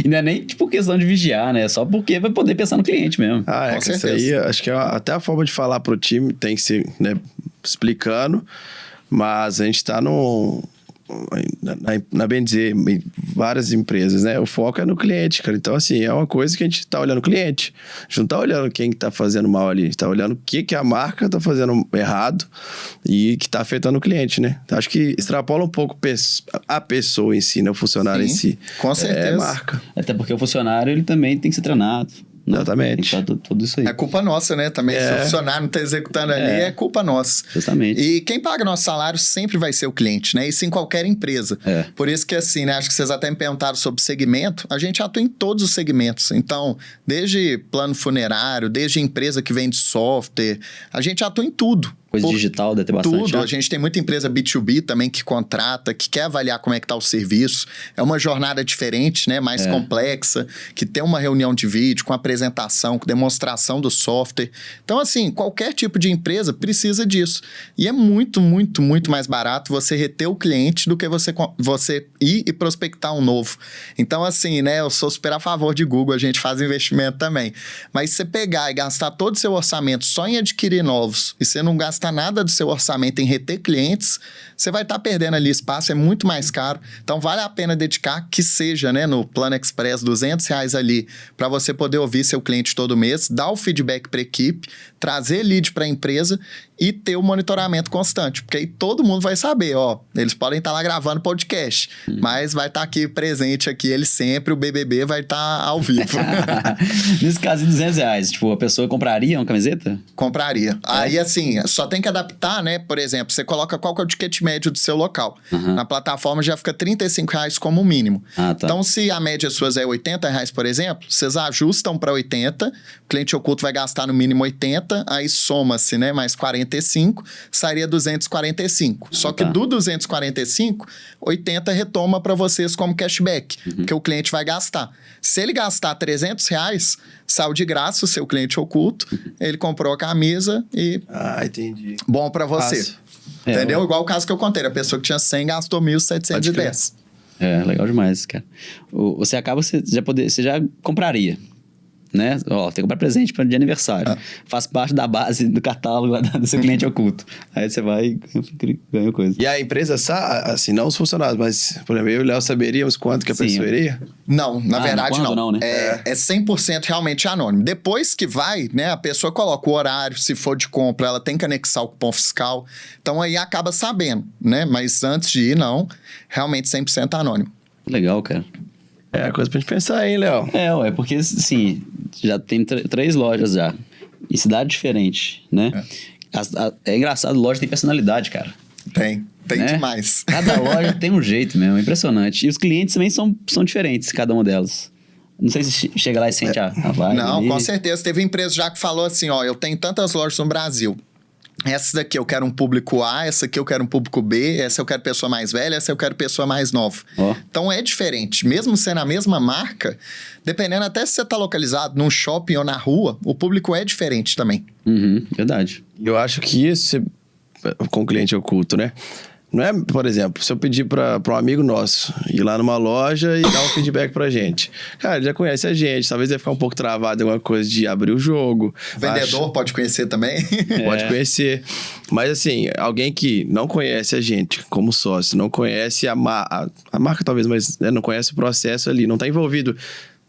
E não é nem, tipo, questão de vigiar, né? É só porque vai poder pensar no cliente mesmo. Com isso certeza. aí, acho que até a forma de falar pro time tem que ser, né, explicando, mas a gente tá na Bem Dizer, em várias empresas, né? O foco é no cliente, cara. Então, assim, é uma coisa que a gente tá olhando o cliente. A gente não tá olhando quem que tá fazendo mal ali. A gente tá olhando o que a marca tá fazendo errado e que tá afetando o cliente, né? Então, acho que extrapola um pouco a pessoa em si, né? O funcionário em si. Com certeza. É marca. Até porque o funcionário, ele também tem que ser treinado. Né? Exatamente. Tem que estar tudo isso aí. É culpa nossa, né? Também, se o funcionário não tá executando ali, é culpa nossa. Justamente. E quem paga nosso salário sempre vai ser o cliente, né? Isso em qualquer empresa. Por isso que, assim, né? Acho que vocês até me perguntaram sobre segmento. A gente atua em todos os segmentos. Então, desde plano funerário, desde empresa que vende software, a gente atua em tudo. Coisa digital deve ter bastante. Tudo. Né? A gente tem muita empresa B2B também que contrata, que quer avaliar como é que tá o serviço. É uma jornada diferente, né? Mais complexa, que tem uma reunião de vídeo com apresentação, com demonstração do software. Então, assim, qualquer tipo de empresa precisa disso. E é muito, muito, muito mais barato você reter o cliente do que você ir e prospectar um novo. Então, assim, né? Eu sou super a favor de Google, a gente faz investimento também. Mas se você pegar e gastar todo o seu orçamento só em adquirir novos e você não gasta nada do seu orçamento em reter clientes, você vai estar perdendo ali espaço, é muito mais caro. Então, vale a pena dedicar, que seja, né, no Plano Express, R$200 ali, para você poder ouvir seu cliente todo mês, dar o feedback para a equipe, trazer lead para a empresa e ter o monitoramento constante, porque aí todo mundo vai saber, ó, eles podem estar lá gravando podcast, mas vai estar aqui presente aqui, ele sempre, o BBB vai estar ao vivo. Nesse caso de R$200, tipo, a pessoa compraria uma camiseta? Compraria. Aí, assim, só tem que adaptar, né? Por exemplo, você coloca qual que é o ticket médio do seu local. Na plataforma já fica R$35 como mínimo. Ah, tá. Então, se a média suas é R$80, por exemplo, vocês ajustam para 80, o cliente oculto vai gastar no mínimo 80, aí soma-se, né? Mais 45, sairia 245. Só que do 245, 80 retoma para vocês como cashback, que o cliente vai gastar. Se ele gastar R$300, saiu de graça o seu cliente oculto, ele comprou a camisa e... Ah, entendi. Bom para você. Fácil. Entendeu? Igual o caso que eu contei, a pessoa que tinha 100 gastou 1.710. Legal demais, cara. Você já compraria, né? Ó, tem que comprar presente de aniversário. Faz parte da base do catálogo do seu cliente oculto. Aí você vai e ganha coisa. E a empresa, assim, não os funcionários, mas, por exemplo, eu e o Léo saberíamos quanto que a pessoa iria? Não, na verdade não. Né? É 100% realmente anônimo. Depois que vai, né, a pessoa coloca o horário, se for de compra, ela tem que anexar o cupom fiscal. Então aí acaba sabendo, né? Mas antes de ir, não. Realmente 100% anônimo. Legal, cara. É coisa pra gente pensar, hein, Léo? Porque, assim, já tem 3 lojas já. Em cidade diferente, né? É engraçado, loja tem personalidade, cara. Tem né? demais. Cada loja tem um jeito mesmo, é impressionante. E os clientes também são diferentes, cada uma delas. Não sei se chega lá e sente a vibe. Não, ali. com certeza. Teve empresa já que falou assim, ó, eu tenho tantas lojas no Brasil. Essa daqui eu quero um público A, essa aqui eu quero um público B, essa eu quero pessoa mais velha, essa eu quero pessoa mais nova. Então é diferente. Mesmo sendo a mesma marca, dependendo até se você está localizado num shopping ou na rua, o público é diferente também. Verdade. Eu acho que isso, com o cliente oculto, né? Não é, por exemplo, se eu pedir para um amigo nosso ir lá numa loja e dar um feedback pra gente. Cara, ele já conhece a gente, talvez ele ficar um pouco travado em alguma coisa de abrir o jogo. O vendedor pode conhecer também. Pode conhecer. Mas assim, alguém que não conhece a gente como sócio, não conhece a marca talvez, mas não conhece o processo ali, não tá envolvido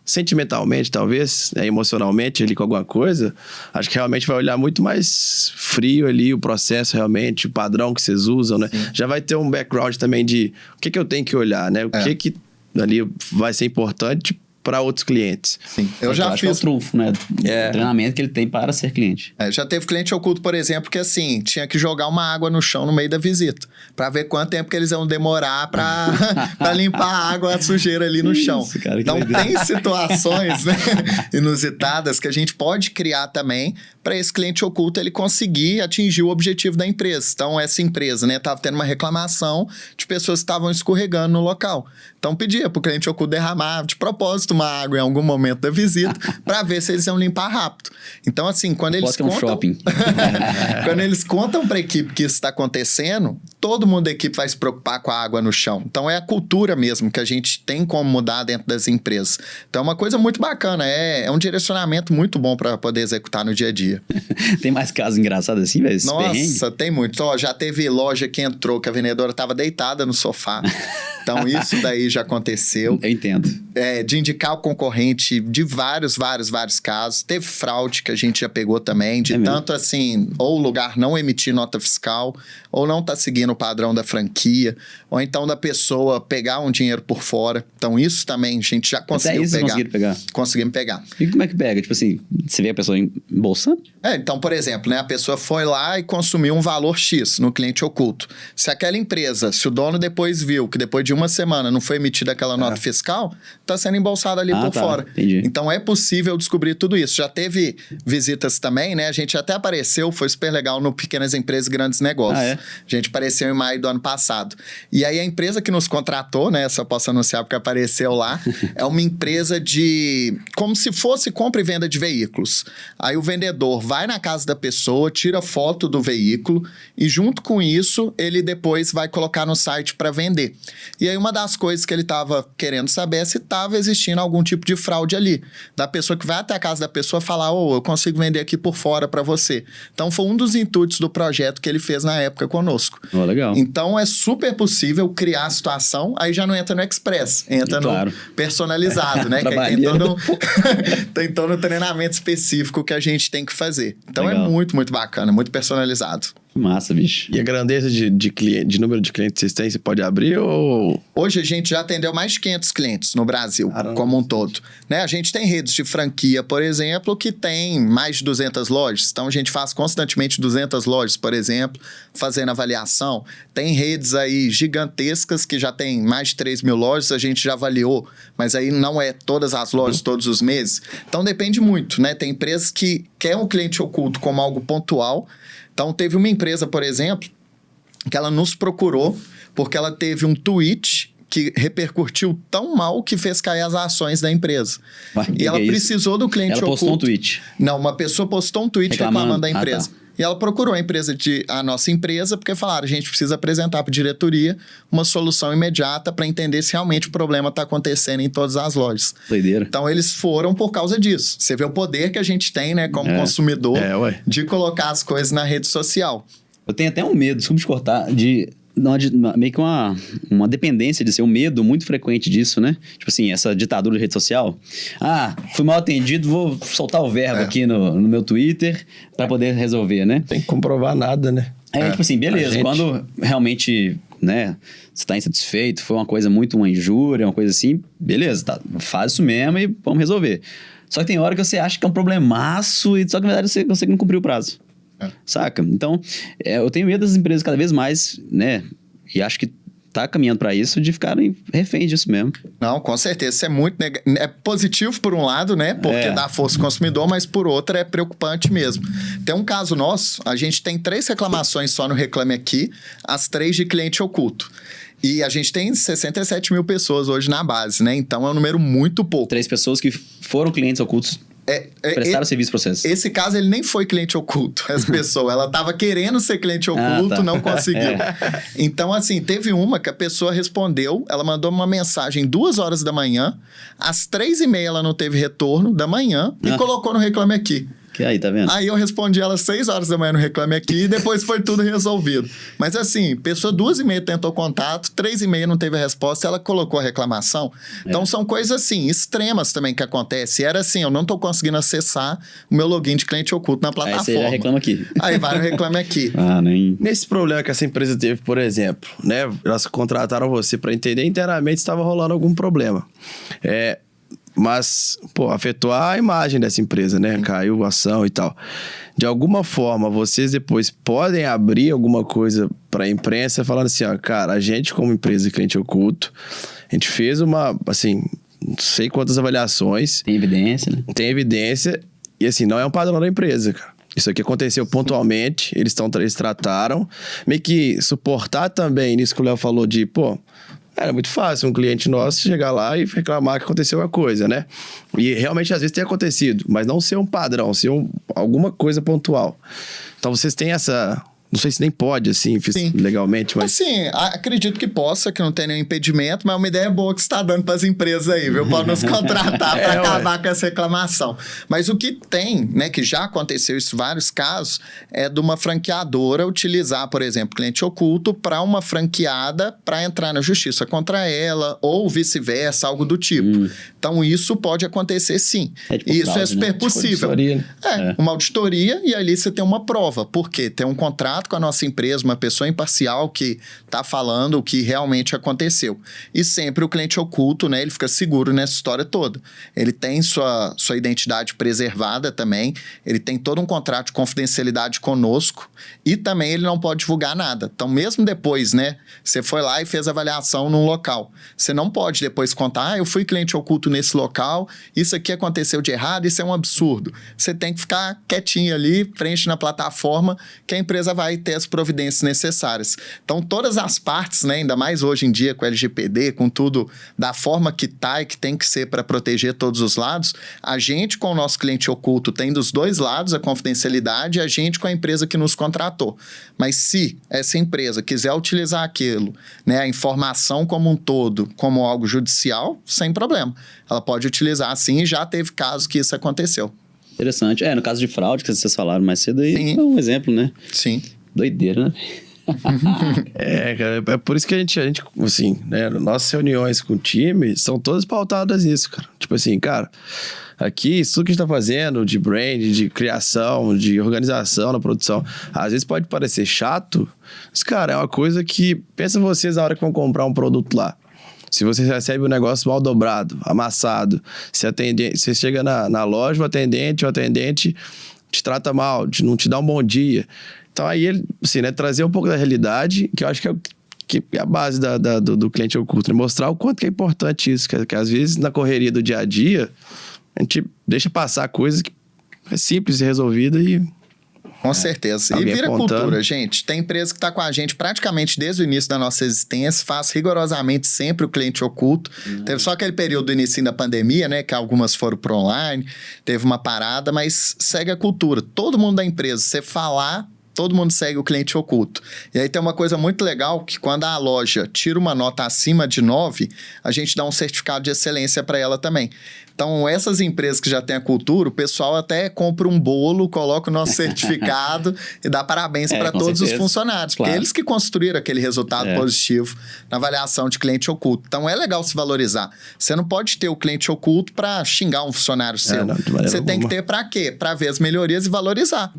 sentimentalmente, talvez, emocionalmente ali com alguma coisa, acho que realmente vai olhar muito mais frio ali o processo realmente, o padrão que vocês usam, né? Sim. Já vai ter um background também de o que eu tenho que olhar, né? O que ali vai ser importante para outros clientes. Sim. Eu já acho que é o trunfo, né? O treinamento que ele tem para ser cliente. Já teve cliente oculto, por exemplo, que assim, tinha que jogar uma água no chão no meio da visita, para ver quanto tempo que eles vão demorar para limpar a água, a sujeira ali no chão. Isso, cara, então tem situações, né, inusitadas que a gente pode criar também para esse cliente oculto ele conseguir atingir o objetivo da empresa. Então essa empresa, né, tava tendo uma reclamação de pessoas que estavam escorregando no local. Então pedia para o cliente oculto derramar de propósito uma água em algum momento da visita para ver se eles iam limpar rápido. Então assim, quando eles contam... shopping. Quando eles contam para a equipe que isso está acontecendo, todo mundo da equipe vai se preocupar com a água no chão. Então é a cultura mesmo que a gente tem como mudar dentro das empresas. Então é uma coisa muito bacana, é um direcionamento muito bom para poder executar no dia a dia. Tem mais casos engraçados assim, velho? Nossa, tem muito. Ó, já teve loja que entrou, que a vendedora estava deitada no sofá. Então isso daí já aconteceu. Eu entendo. De indicar o concorrente de vários casos. Teve fraude que a gente já pegou também, de tanto assim, ou o lugar não emitir nota fiscal, ou não tá seguindo o padrão da franquia, ou então da pessoa pegar um dinheiro por fora. Então isso também a gente já conseguiu pegar. Conseguimos pegar. E como é que pega? Tipo assim, você vê a pessoa embolsando? Então, por exemplo, né, a pessoa foi lá e consumiu um valor X no cliente oculto. Se aquela empresa, se o dono depois viu que depois de uma semana não foi emitida aquela nota fiscal, tá sendo embolsada ali por fora. Entendi. Então é possível descobrir tudo isso. Já teve visitas também, né? A gente até apareceu, foi super legal no Pequenas Empresas e Grandes Negócios. A gente apareceu em maio do ano passado. E aí a empresa que nos contratou, né? Só posso anunciar porque apareceu lá, é uma empresa de... como se fosse compra e venda de veículos. Aí o vendedor vai na casa da pessoa, tira foto do veículo e junto com isso, ele depois vai colocar no site para vender. E aí uma das coisas que ele estava querendo saber é se estava existindo algum tipo de fraude ali. Da pessoa que vai até a casa da pessoa falar, eu consigo vender aqui por fora para você. Então, foi um dos intuitos do projeto que ele fez na época conosco. Legal. Então, é super possível criar a situação, aí já não entra no Express, entra no personalizado, né? Que aí tem todo um treinamento específico que a gente tem que fazer. Então, é muito, muito bacana, muito personalizado. Massa, bicho. E a grandeza de número de clientes que vocês têm, você pode abrir ou... Hoje a gente já atendeu mais de 500 clientes no Brasil, como um todo. Né? A gente tem redes de franquia, por exemplo, que tem mais de 200 lojas. Então, a gente faz constantemente 200 lojas, por exemplo, fazendo avaliação. Tem redes aí gigantescas que já tem mais de 3 mil lojas, a gente já avaliou. Mas aí não é todas as lojas, todos os meses. Então, depende muito, né? Tem empresas que querem o cliente oculto como algo pontual. Então, teve uma empresa, por exemplo, que ela nos procurou porque ela teve um tweet que repercutiu tão mal que fez cair as ações da empresa. E ela precisou do cliente oculto. Ela postou um tweet? Não, uma pessoa postou um tweet reclamando da empresa. E ela procurou a nossa empresa porque falaram, a gente precisa apresentar para a diretoria uma solução imediata para entender se realmente o problema está acontecendo em todas as lojas. Doideira. Então, eles foram por causa disso. Você vê o poder que a gente tem, né, como consumidor, de colocar as coisas na rede social. Eu tenho até um medo, desculpa te cortar, meio que uma dependência de ser um medo muito frequente disso, né? Tipo assim, essa ditadura de rede social. Fui mal atendido, vou soltar o verbo aqui no meu Twitter para poder resolver, né? Tem que comprovar nada, né? Tipo assim, beleza, quando realmente, né, você está insatisfeito, foi uma injúria, uma coisa assim, beleza, tá, faz isso mesmo e vamos resolver. Só que tem hora que você acha que é um problemaço e só que na verdade você não cumpriu o prazo. Saca? Então, eu tenho medo das empresas cada vez mais, né? E acho que tá caminhando para isso, de ficarem reféns disso mesmo. Não, com certeza. Isso é muito é positivo por um lado, né? Porque dá força ao consumidor, mas por outro é preocupante mesmo. Tem um caso nosso, a gente tem 3 reclamações só no Reclame Aqui, as 3 de cliente oculto. E a gente tem 67 mil pessoas hoje na base, né? Então é um número muito pouco. 3 pessoas que foram clientes ocultos. Prestaram serviço para vocês. Esse caso, ele nem foi cliente oculto. Essa pessoa, ela estava querendo ser cliente oculto, não conseguiu. Então, assim, teve uma que a pessoa respondeu, ela mandou uma mensagem 2 horas da manhã, às 3h30 ela não teve retorno da manhã e colocou no Reclame Aqui. Que aí, tá vendo? Aí eu respondi ela às 6 horas da manhã no Reclame Aqui e depois foi tudo resolvido. Mas assim, pessoa 2h30 tentou contato, 3h30 não teve a resposta, ela colocou a reclamação. Então são coisas assim, extremas também que acontecem. Era assim, eu não tô conseguindo acessar o meu login de cliente oculto na plataforma. Aí você já reclama aqui. Aí vai no Reclame Aqui. Nesse problema que essa empresa teve, por exemplo, né? Elas contrataram você para entender internamente se estava rolando algum problema. Mas, afetou a imagem dessa empresa, né? Caiu a ação e tal. De alguma forma, vocês depois podem abrir alguma coisa para a imprensa falando assim, cara, a gente como empresa de cliente oculto, a gente fez não sei quantas avaliações. Tem evidência, né? Tem evidência e, assim, não é um padrão da empresa, cara. Isso aqui aconteceu pontualmente, eles trataram. Meio que suportar também nisso que o Léo falou de, era muito fácil um cliente nosso chegar lá e reclamar que aconteceu uma coisa, né? E realmente às vezes tem acontecido, mas não ser um padrão, ser alguma coisa pontual. Então vocês têm essa... Não sei se nem pode, assim, legalmente, mas... Assim, acredito que possa, que não tem nenhum impedimento, mas uma ideia boa que você está dando para as empresas aí, viu? Pode nos contratar para acabar com essa reclamação. Mas o que tem, né, que já aconteceu isso em vários casos, é de uma franqueadora utilizar, por exemplo, cliente oculto para uma franqueada para entrar na justiça contra ela, ou vice-versa, algo do tipo. Então, isso pode acontecer sim. Isso é super possível. Uma auditoria e ali você tem uma prova. Por quê? Tem um contrato com a nossa empresa, uma pessoa imparcial que está falando o que realmente aconteceu. E sempre o cliente oculto, né, ele fica seguro nessa história toda. Ele tem sua identidade preservada também, ele tem todo um contrato de confidencialidade conosco e também ele não pode divulgar nada. Então, mesmo depois, né, você foi lá e fez avaliação num local, você não pode depois contar, eu fui cliente oculto nesse local, isso aqui aconteceu de errado, isso é um absurdo. Você tem que ficar quietinho ali, frente na plataforma, que a empresa vai vai ter as providências necessárias. Então, todas as partes, né, ainda mais hoje em dia com LGPD, com tudo da forma que tá e que tem que ser para proteger todos os lados, a gente com o nosso cliente oculto tem dos dois lados a confidencialidade e a gente com a empresa que nos contratou. Mas se essa empresa quiser utilizar aquilo, né, a informação como um todo, como algo judicial, sem problema. Ela pode utilizar sim, e já teve casos que isso aconteceu. Interessante. No caso de fraude, que vocês falaram mais cedo aí, Sim. é um exemplo, né? Sim. Doideira, né? Cara, é por isso que a gente assim, né, nossas reuniões com o time são todas pautadas nisso, cara. Tipo assim, cara, aqui, isso tudo que a gente tá fazendo de brand, de criação, de organização na produção, às vezes pode parecer chato, mas, cara, é uma coisa que, pensa vocês na hora que vão comprar um produto lá. Se você recebe um negócio mal dobrado, amassado, você chega na loja, o atendente te trata mal, não te dá um bom dia. Então aí, assim, né, trazer um pouco da realidade, que eu acho que é a base do cliente oculto, né? Mostrar o quanto que é importante isso, que às vezes na correria do dia a dia, a gente deixa passar coisas que é simples de resolvida e... Com certeza. E vira cultura, gente. Tem empresa que está com a gente praticamente desde o início da nossa existência, faz rigorosamente sempre o cliente oculto. Teve só aquele período do início da pandemia, né? Que algumas foram pro online, teve uma parada, mas segue a cultura. Todo mundo da empresa, você falar, todo mundo segue o cliente oculto. E aí tem uma coisa muito legal, que quando a loja tira uma nota acima de 9, a gente dá um certificado de excelência para ela também. Então, essas empresas que já têm a cultura, o pessoal até compra um bolo, coloca o nosso certificado e dá parabéns para todos os funcionários. Claro. Porque eles que construíram aquele resultado positivo na avaliação de cliente oculto. Então, é legal se valorizar. Você não pode ter o cliente oculto para xingar um funcionário seu. Você tem que ter para quê? Para ver as melhorias e valorizar.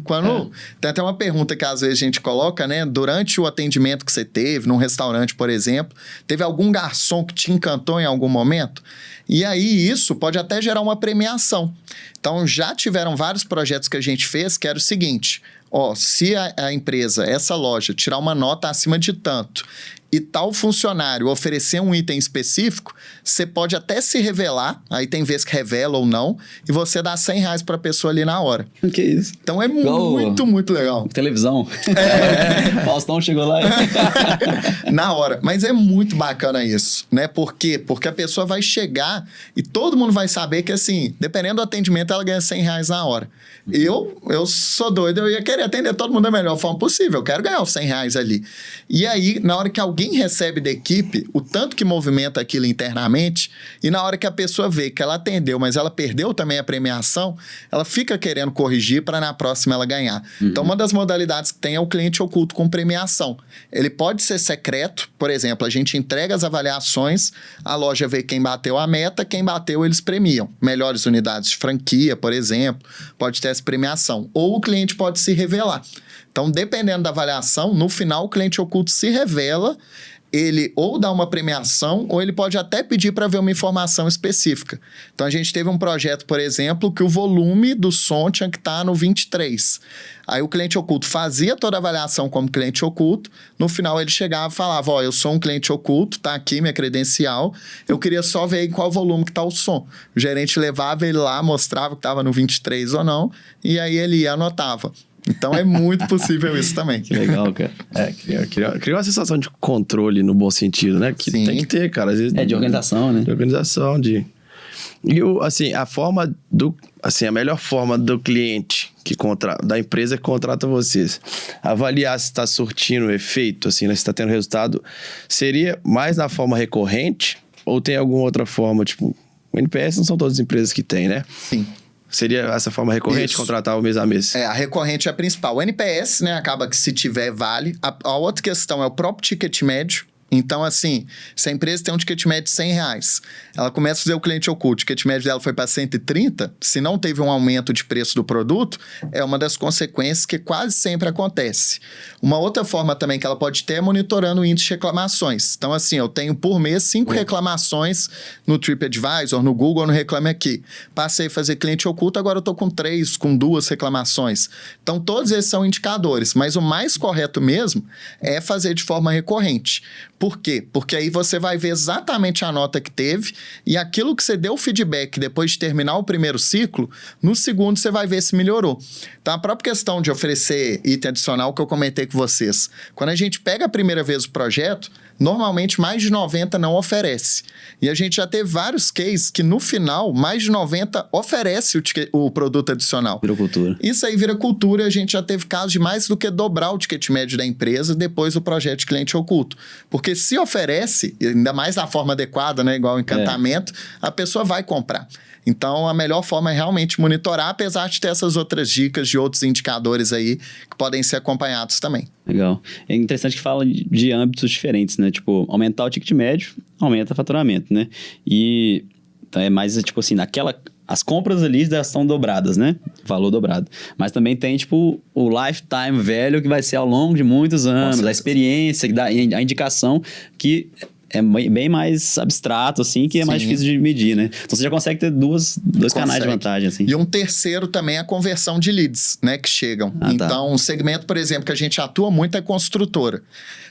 Tem até uma pergunta que às vezes a gente coloca, né? Durante o atendimento que você teve, num restaurante, por exemplo, teve algum garçom que te encantou em algum momento? E aí isso pode até gerar uma premiação. Então já tiveram vários projetos que a gente fez que era o seguinte, se a empresa, essa loja, tirar uma nota acima de tanto e tal funcionário oferecer um item específico, você pode até se revelar, aí tem vezes que revela ou não, e você dá R$100 para a pessoa ali na hora. Que isso? Então é muito legal. Televisão. Faustão chegou lá. Na hora. Mas é muito bacana isso, né? Por quê? Porque a pessoa vai chegar e todo mundo vai saber que, assim, dependendo do atendimento, ela ganha R$100 na hora. Eu sou doido, eu ia querer atender todo mundo da melhor forma possível. Eu quero ganhar os R$100 ali. E aí, na hora que alguém recebe da equipe, o tanto que movimenta aquilo internamente, e na hora que a pessoa vê que ela atendeu, mas ela perdeu também a premiação, ela fica querendo corrigir para na próxima ela ganhar. Então, uma das modalidades que tem é o cliente oculto com premiação. Ele pode ser secreto, por exemplo, a gente entrega as avaliações, a loja vê quem bateu a meta, quem bateu eles premiam. Melhores unidades de franquia, por exemplo, pode ter essa premiação. Ou o cliente pode se revelar. Então, dependendo da avaliação, no final o cliente oculto se revela, ele ou dá uma premiação, ou ele pode até pedir para ver uma informação específica. Então, a gente teve um projeto, por exemplo, que o volume do som tinha que estar no 23. Aí o cliente oculto fazia toda a avaliação como cliente oculto, no final ele chegava e falava, eu sou um cliente oculto, tá aqui minha credencial, eu queria só ver em qual volume que tá o som. O gerente levava ele lá, mostrava que estava no 23 ou não, e aí ele ia anotava. Então é muito possível isso também. Que legal, cara. Cria uma sensação de controle no bom sentido, né? Que tem que ter, cara. Às vezes, de organização, né? De organização, E assim, a melhor forma do cliente da empresa que contrata vocês, avaliar se está surtindo efeito, assim, né? Se está tendo resultado, seria mais na forma recorrente ou tem alguma outra forma, tipo, o NPS não são todas as empresas que tem, né? Sim. Seria essa forma recorrente, contratar o mês a mês? A recorrente é a principal. O NPS, né, acaba que se tiver, vale. A outra questão é o próprio ticket médio. Então, assim, se a empresa tem um ticket médio de R$100, ela começa a fazer o cliente oculto, o ticket médio dela foi para 130, se não teve um aumento de preço do produto, é uma das consequências que quase sempre acontece. Uma outra forma também que ela pode ter é monitorando o índice de reclamações. Então, assim, eu tenho por mês 5 reclamações no TripAdvisor, no Google, no Reclame Aqui. Passei a fazer cliente oculto, agora eu estou com 3, com 2 reclamações. Então, todos esses são indicadores, mas o mais correto mesmo é fazer de forma recorrente. Por quê? Porque aí você vai ver exatamente a nota que teve e aquilo que você deu feedback depois de terminar o primeiro ciclo, no segundo você vai ver se melhorou. Então, a própria questão de oferecer item adicional que eu comentei com vocês. Quando a gente pega a primeira vez o projeto, normalmente mais de 90 não oferece. E a gente já teve vários cases que no final, mais de 90 oferece o produto adicional. Virou cultura. Isso aí vira cultura e a gente já teve casos de mais do que dobrar o ticket médio da empresa depois do projeto de cliente oculto. Porque se oferece, ainda mais da forma adequada, né, igual o encantamento, a pessoa vai comprar. Então, a melhor forma é realmente monitorar, apesar de ter essas outras dicas de outros indicadores aí que podem ser acompanhados também. Legal. É interessante que fala de âmbitos diferentes, né? Tipo, aumentar o ticket médio, aumenta o faturamento, né? E então é mais, tipo assim, as compras ali já estão dobradas, né? Valor dobrado. Mas também tem, tipo, o lifetime value que vai ser ao longo de muitos anos, a experiência, a indicação que é bem mais abstrato, assim, que é mais difícil de medir, né? Então, você já consegue ter dois canais de vantagem, assim. E um terceiro também é a conversão de leads, né, que chegam. Então, um segmento, por exemplo, que a gente atua muito é construtora.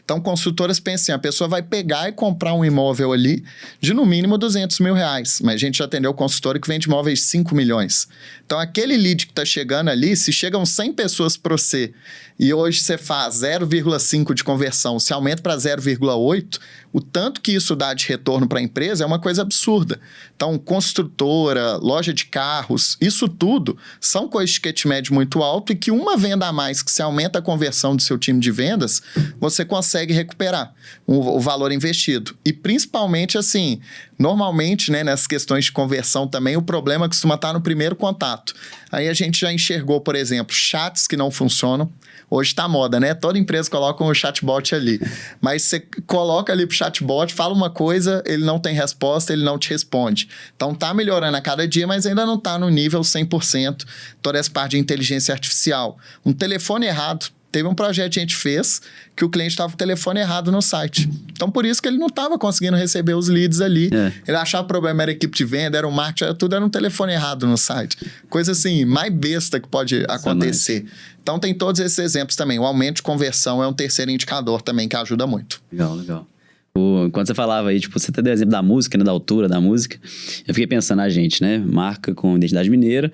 Então, construtoras pensam assim, a pessoa vai pegar e comprar um imóvel ali de no mínimo R$200 mil. Mas a gente já atendeu construtora que vende imóveis de 5 milhões. Então, aquele lead que está chegando ali, se chegam 100 pessoas para você e hoje você faz 0,5 de conversão, se aumenta para 0,8, o tanto que isso dá de retorno para a empresa é uma coisa absurda. Então, construtora, loja de carros, isso tudo são coisas de ticket médio muito alto e que uma venda a mais que se aumenta a conversão do seu time de vendas, você consegue recuperar o valor investido. E principalmente assim, normalmente, né, nessas questões de conversão também, o problema costuma estar no primeiro contato. Aí a gente já enxergou, por exemplo, chats que não funcionam. Hoje está moda, né? Toda empresa coloca um chatbot ali. Mas você coloca ali pro chatbot, fala uma coisa, ele não tem resposta, ele não te responde. Então tá melhorando a cada dia, mas ainda não tá no nível 100%, toda essa parte de inteligência artificial. Um telefone errado. Teve um projeto que a gente fez que o cliente estava com o telefone errado no site. Então, por isso que ele não estava conseguindo receber os leads ali. Ele achava que o problema era a equipe de venda, era o marketing, era um telefone errado no site. Coisa assim, mais besta que pode acontecer. Então, tem todos esses exemplos também. O aumento de conversão é um terceiro indicador também que ajuda muito. Legal. Quando você falava aí, tipo, você até deu exemplo da música, né, da altura da música, eu fiquei pensando, a gente, né, marca com identidade mineira,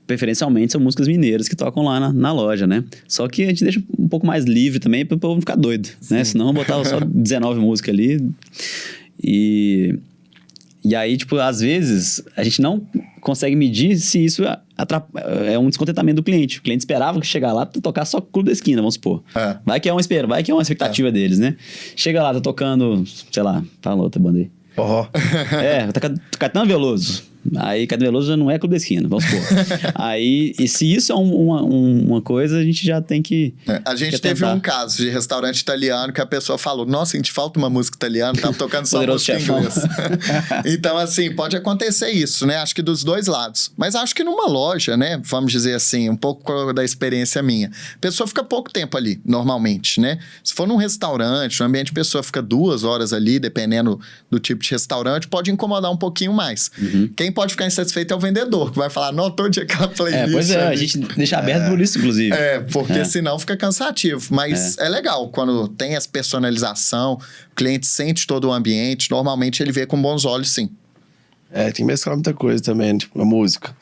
preferencialmente são músicas mineiras que tocam lá na loja, né? Só que a gente deixa um pouco mais livre também para o povo não ficar doido, né? Senão eu botava só 19 músicas ali. E aí, tipo, às vezes a gente não consegue medir se isso é um descontentamento do cliente. O cliente esperava que chegar lá tocar só Clube da Esquina, vamos supor. Vai que é uma expectativa deles, né? Chega lá, tá tocando, sei lá, fala outra banda aí. Tá Caetano Veloso. Aí Caetano Veloso já não é Clube da Esquina, vamos supor. Aí, e se isso é uma coisa, a gente já tem que a gente teve um caso de restaurante italiano que a pessoa falou, nossa, a gente falta uma música italiana, tava tocando só música inglesa. Então, assim, pode acontecer isso, né? Acho que dos dois lados. Mas acho que numa loja, né? Vamos dizer assim, um pouco da experiência minha. A pessoa fica pouco tempo ali, normalmente, né? Se for num restaurante, no ambiente, a pessoa fica 2 horas ali, dependendo do tipo de restaurante, pode incomodar um pouquinho mais. Quem pode ficar insatisfeito é o vendedor, que vai falar, não, todo dia aquela playlist. Pois é, a gente deixa aberto por isso, inclusive. Porque senão fica cansativo. Mas é legal, quando tem essa personalização, o cliente sente todo o ambiente, normalmente ele vê com bons olhos, sim. Tem que mesclar muita coisa também, tipo, a música.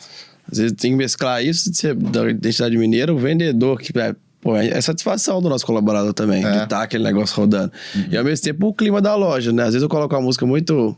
Às vezes tem que mesclar isso da identidade mineira, o vendedor, que é satisfação do nosso colaborador também, de estar aquele negócio rodando. E ao mesmo tempo o clima da loja, né? Às vezes eu coloco uma música muito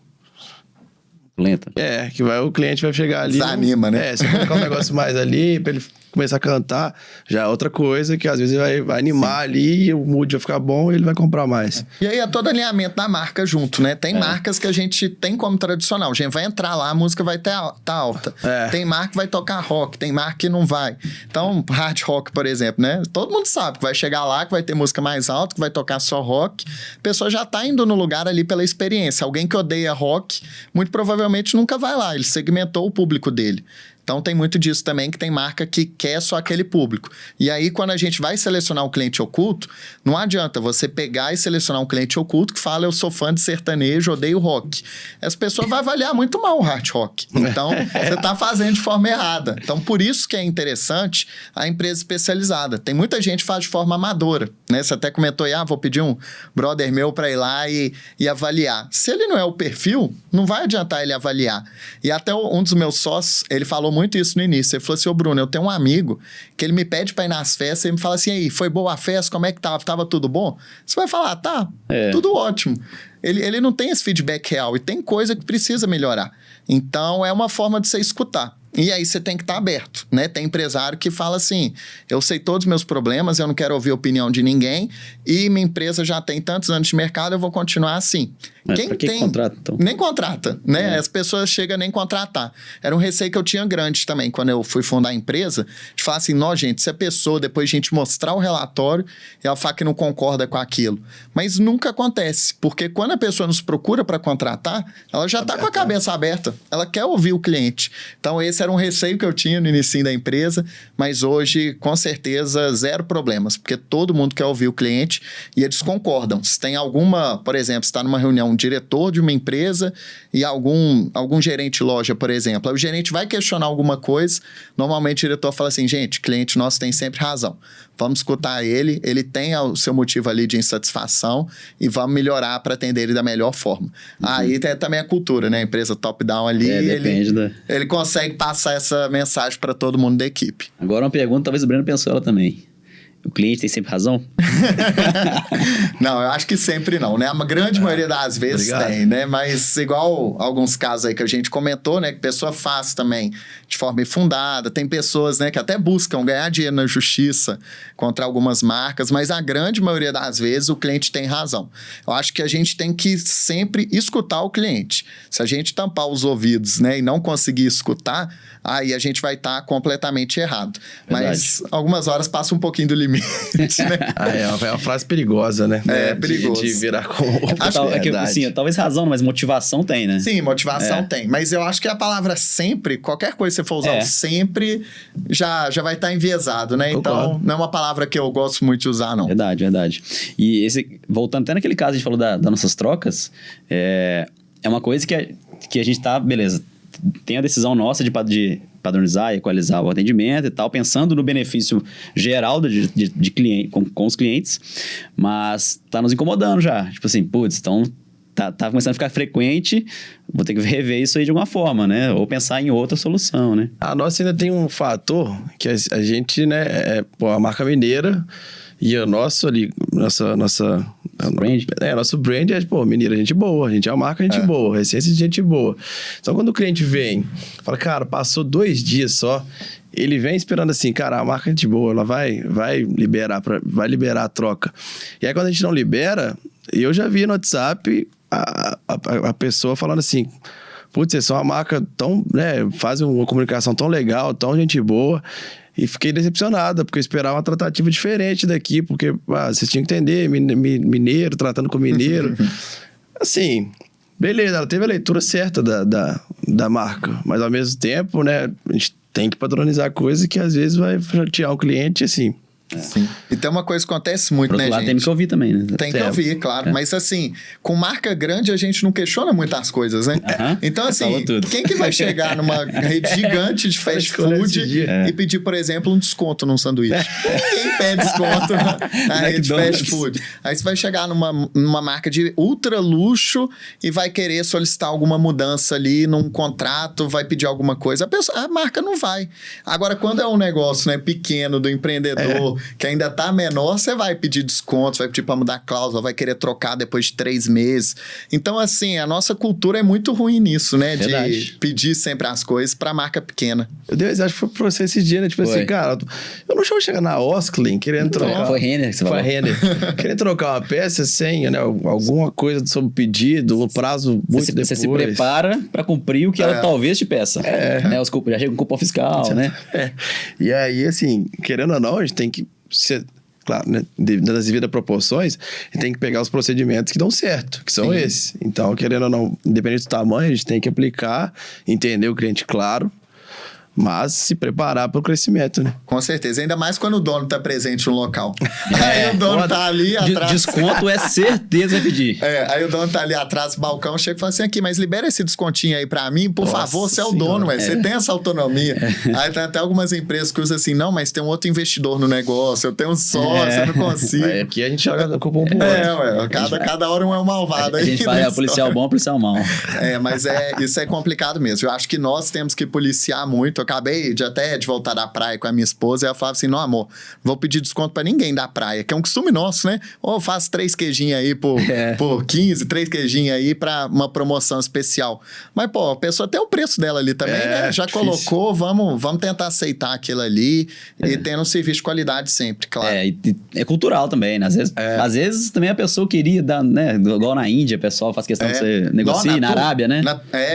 lenta. Que o cliente vai chegar ali. Desanima, né? Se colocar um negócio mais ali, pra ele começar a cantar, já é outra coisa que às vezes vai animar ali, o mood vai ficar bom e ele vai comprar mais. E aí é todo alinhamento da marca junto, né? Tem marcas que a gente tem como tradicional. A gente vai entrar lá, a música vai tá alta. Tem marca que vai tocar rock, tem marca que não vai. Então, hard rock, por exemplo, né? Todo mundo sabe que vai chegar lá, que vai ter música mais alta, que vai tocar só rock. A pessoa já tá indo no lugar ali pela experiência. Alguém que odeia rock, muito provavelmente nunca vai lá. Ele segmentou o público dele. Então tem muito disso também, que tem marca que quer só aquele público. E aí, quando a gente vai selecionar um cliente oculto, não adianta você pegar e selecionar um cliente oculto que fala, eu sou fã de sertanejo, odeio rock. Essa pessoa vai avaliar muito mal o hard rock. Então, você está fazendo de forma errada. Então, por isso que é interessante a empresa especializada. Tem muita gente que faz de forma amadora, né? Você até comentou aí, vou pedir um brother meu para ir lá e avaliar. Se ele não é o perfil, não vai adiantar ele avaliar. E até um dos meus sócios, ele falou muito isso no início. Ele falou assim, ô Bruno, eu tenho um amigo que ele me pede para ir nas festas e ele me fala assim, aí, foi boa a festa? Como é que tava? Tava tudo bom? Você vai falar, tá, tudo ótimo. Ele não tem esse feedback real e tem coisa que precisa melhorar. Então, é uma forma de você escutar. E aí você tem que estar aberto, né? Tem empresário que fala assim, eu sei todos os meus problemas, eu não quero ouvir a opinião de ninguém e minha empresa já tem tantos anos de mercado, eu vou continuar assim. Quem tem... contrata, então? Nem contrata, né? As pessoas chegam nem contratar. Era um receio que eu tinha grande também, quando eu fui fundar a empresa, de falar assim, não, gente, se a pessoa, depois de a gente mostrar o relatório, ela fala que não concorda com aquilo. Mas nunca acontece, porque quando a pessoa nos procura para contratar, ela já está com a cabeça aberta, ela quer ouvir o cliente. Então, esse era um receio que eu tinha no início da empresa, mas hoje, com certeza, zero problemas, porque todo mundo quer ouvir o cliente e eles concordam. Se tem alguma, por exemplo, se está numa reunião um diretor de uma empresa e algum gerente de loja, por exemplo, aí o gerente vai questionar alguma coisa, normalmente o diretor fala assim, gente, cliente nosso tem sempre razão. Vamos escutar ele tem o seu motivo ali de insatisfação e vamos melhorar para atender ele da melhor forma. Aí tem também a cultura, né? A empresa top-down ali, ele consegue passar essa mensagem para todo mundo da equipe. Agora uma pergunta, talvez o Breno pensou ela também. O cliente tem sempre razão? Não, eu acho que sempre não, né? A grande maioria das vezes tem, né? Mas igual alguns casos aí que a gente comentou, né? Que pessoa faz também de forma infundada. Tem pessoas, né? Que até buscam ganhar dinheiro na justiça contra algumas marcas, mas a grande maioria das vezes o cliente tem razão. Eu acho que a gente tem que sempre escutar o cliente. Se a gente tampar os ouvidos, né? E não conseguir escutar, aí a gente vai estar completamente errado. Verdade. Mas algumas horas passa um pouquinho do limite. Né? É uma frase perigosa, né? Perigoso. De virar com sim, talvez razão, mas motivação tem, né? Sim, motivação tem. Mas eu acho que a palavra sempre, qualquer coisa que você for usar sempre, já vai estar enviesado, né? Então, não é uma palavra que eu gosto muito de usar, não. Verdade. E voltando até naquele caso, a gente falou das nossas trocas, é uma coisa que a gente tá, beleza, tem a decisão nossa de padronizar e equalizar o atendimento e tal, pensando no benefício geral de cliente, com os clientes, mas tá nos incomodando já. Tipo assim, putz, então tá começando a ficar frequente, vou ter que rever isso aí de alguma forma, né? Ou pensar em outra solução, né? A nossa ainda tem um fator que a gente, né, a marca mineira e o nosso ali, nosso brand. Nosso brand é, mineira, gente boa, a gente é uma marca, gente boa, essência de gente boa. Então, quando o cliente vem, fala, cara, passou 2 dias só, ele vem esperando assim, cara, a marca é gente boa, ela vai liberar a troca. E aí, quando a gente não libera, eu já vi no WhatsApp a pessoa falando assim, putz, vocês são uma marca tão, né, fazem uma comunicação tão legal, tão gente boa. E fiquei decepcionada, porque eu esperava uma tratativa diferente daqui, porque vocês tinham que entender, mineiro, tratando com mineiro. Assim, beleza, ela teve a leitura certa da marca, mas ao mesmo tempo, né, a gente tem que padronizar coisa que às vezes vai chatear o cliente, assim. Sim. E tem uma coisa que acontece muito, né, gente? Tem que ouvir também, né? Tem que ouvir, claro. Mas assim, com marca grande a gente não questiona muitas coisas, né? Então assim, quem que vai chegar numa rede gigante de fast food e pedir, por exemplo, um desconto num sanduíche? Ninguém pede desconto na rede de fast food. Aí você vai chegar numa marca de ultra luxo e vai querer solicitar alguma mudança ali num contrato, vai pedir alguma coisa. A marca não vai. Agora, quando é um negócio, né, pequeno do empreendedor, que ainda tá menor, você vai pedir desconto, vai pedir para mudar a cláusula, vai querer trocar depois de 3 meses. Então, assim, a nossa cultura é muito ruim nisso, né? Verdade. De pedir sempre as coisas pra marca pequena. Eu dei um exemplo, foi pra você esse dia, né? Tipo assim, cara, eu não vou chegar na Osklin querendo trocar... Foi Renner que você falou. Foi Renner. Querendo trocar uma peça sem, né? Alguma coisa sobre pedido, um prazo muito depois. Você se prepara pra cumprir o que ela talvez te peça. Né? Já chega com cupom fiscal, né? E aí, assim, querendo ou não, a gente tem que ser, claro, né, das devidas proporções, a gente tem que pegar os procedimentos que dão certo, que são esses. Então, querendo ou não, independente do tamanho, a gente tem que aplicar, entender o cliente claro, mas se preparar para o crescimento, né? Com certeza, ainda mais quando o dono tá presente no local. Aí o dono tá ali atrás. Desconto é certeza pedir. Aí o dono tá ali atrás do balcão, chega e fala assim, aqui, mas libera esse descontinho aí pra mim, por favor, você é o dono, você tem essa autonomia. Aí tem até algumas empresas que usam assim, não, mas tem um outro investidor no negócio, eu tenho um sócio, eu não consigo. Aqui a gente joga com o bom pro outro. Cada hora um é um malvado. A gente fala, policial bom, policial mau. Mas isso é complicado mesmo. Eu acho que nós temos que policiar muito. Eu acabei de voltar da praia com a minha esposa e ela falava assim, não, amor, vou pedir desconto pra ninguém da praia, que é um costume nosso, né? Ou faz 3 queijinhos aí por 15, 3 queijinhos aí pra uma promoção especial. Mas, pô, a pessoa tem o preço dela ali também, né? Já difícil. Colocou, vamos tentar aceitar aquilo ali e tendo um serviço de qualidade sempre, claro. É cultural também, né? Às vezes também a pessoa queria dar, né? Igual na Índia, o pessoal faz questão de você negociar, na Arábia, né?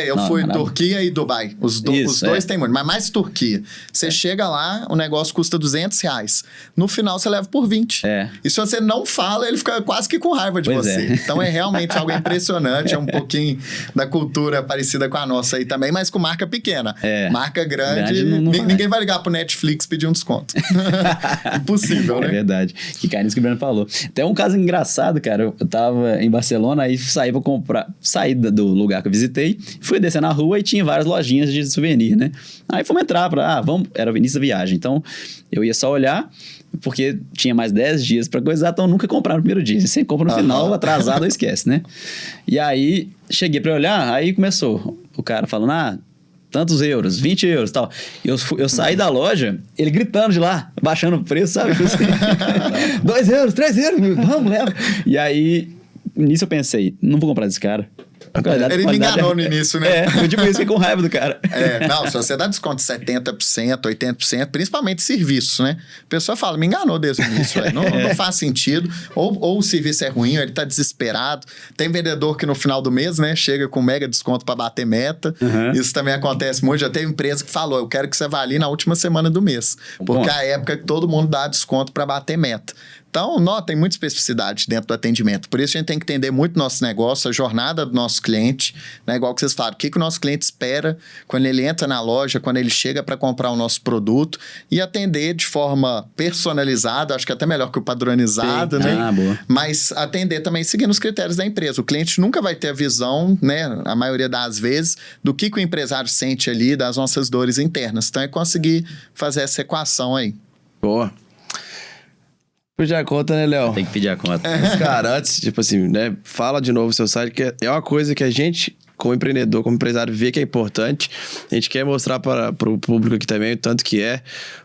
Eu fui Turquia e Dubai. Os dois tem muito, mas mais Turquia. Você chega lá, o negócio custa R$200. No final, você leva por 20. E se você não fala, ele fica quase que com raiva de você. Então, é realmente algo impressionante. É um pouquinho da cultura parecida com a nossa aí também, mas com marca pequena. Marca grande ninguém vai ligar pro Netflix pedir um desconto. Impossível, né? É verdade. Que cai nisso que o Breno falou. Tem um caso engraçado, cara. Eu tava em Barcelona, aí saí pra comprar... Saí do lugar que eu visitei, fui descer na rua e tinha várias lojinhas de souvenir, né? Aí fomos entrar era o início da viagem. Então, eu ia só olhar, porque tinha mais 10 dias pra coisar, então nunca comprar no primeiro dia. Você sempre compra no final, atrasado, esquece, né? E aí, cheguei pra olhar, aí começou o cara falando, tantos euros, 20 euros e tal. Eu saí da loja, ele gritando de lá, baixando o preço, sabe? 2 euros, 3 euros, vamos, leva. E aí, nisso eu pensei, não vou comprar desse cara. Ele me enganou no início, né? Eu tipo isso, fiquei com raiva do cara. Não, se você dá desconto de 70%, 80%, principalmente serviço, né? A pessoa fala, me enganou desde o início, não faz sentido. Ou o serviço é ruim, ou ele tá desesperado. Tem vendedor que no final do mês, né, chega com mega desconto para bater meta. Isso também acontece muito. Já tem empresa que falou, eu quero que você avalie na última semana do mês. Porque é a época que todo mundo dá desconto para bater meta. Então, tem muita especificidade dentro do atendimento. Por isso, a gente tem que entender muito o nosso negócio, a jornada do nosso cliente, né? Igual que vocês falaram, o que o nosso cliente espera quando ele entra na loja, quando ele chega para comprar o nosso produto e atender de forma personalizada, acho que até melhor que o padronizado, né? Boa. Mas atender também seguindo os critérios da empresa. O cliente nunca vai ter a visão, né, a maioria das vezes, do que o empresário sente ali, das nossas dores internas. Então, é conseguir fazer essa equação aí. Boa. Pedir a conta, né, Léo? Tem que pedir a conta. Mas, cara, antes, tipo assim, né? Fala de novo o seu site, que é uma coisa que a gente, como empreendedor, como empresário, vê que é importante. A gente quer mostrar para o público aqui também o tanto que é.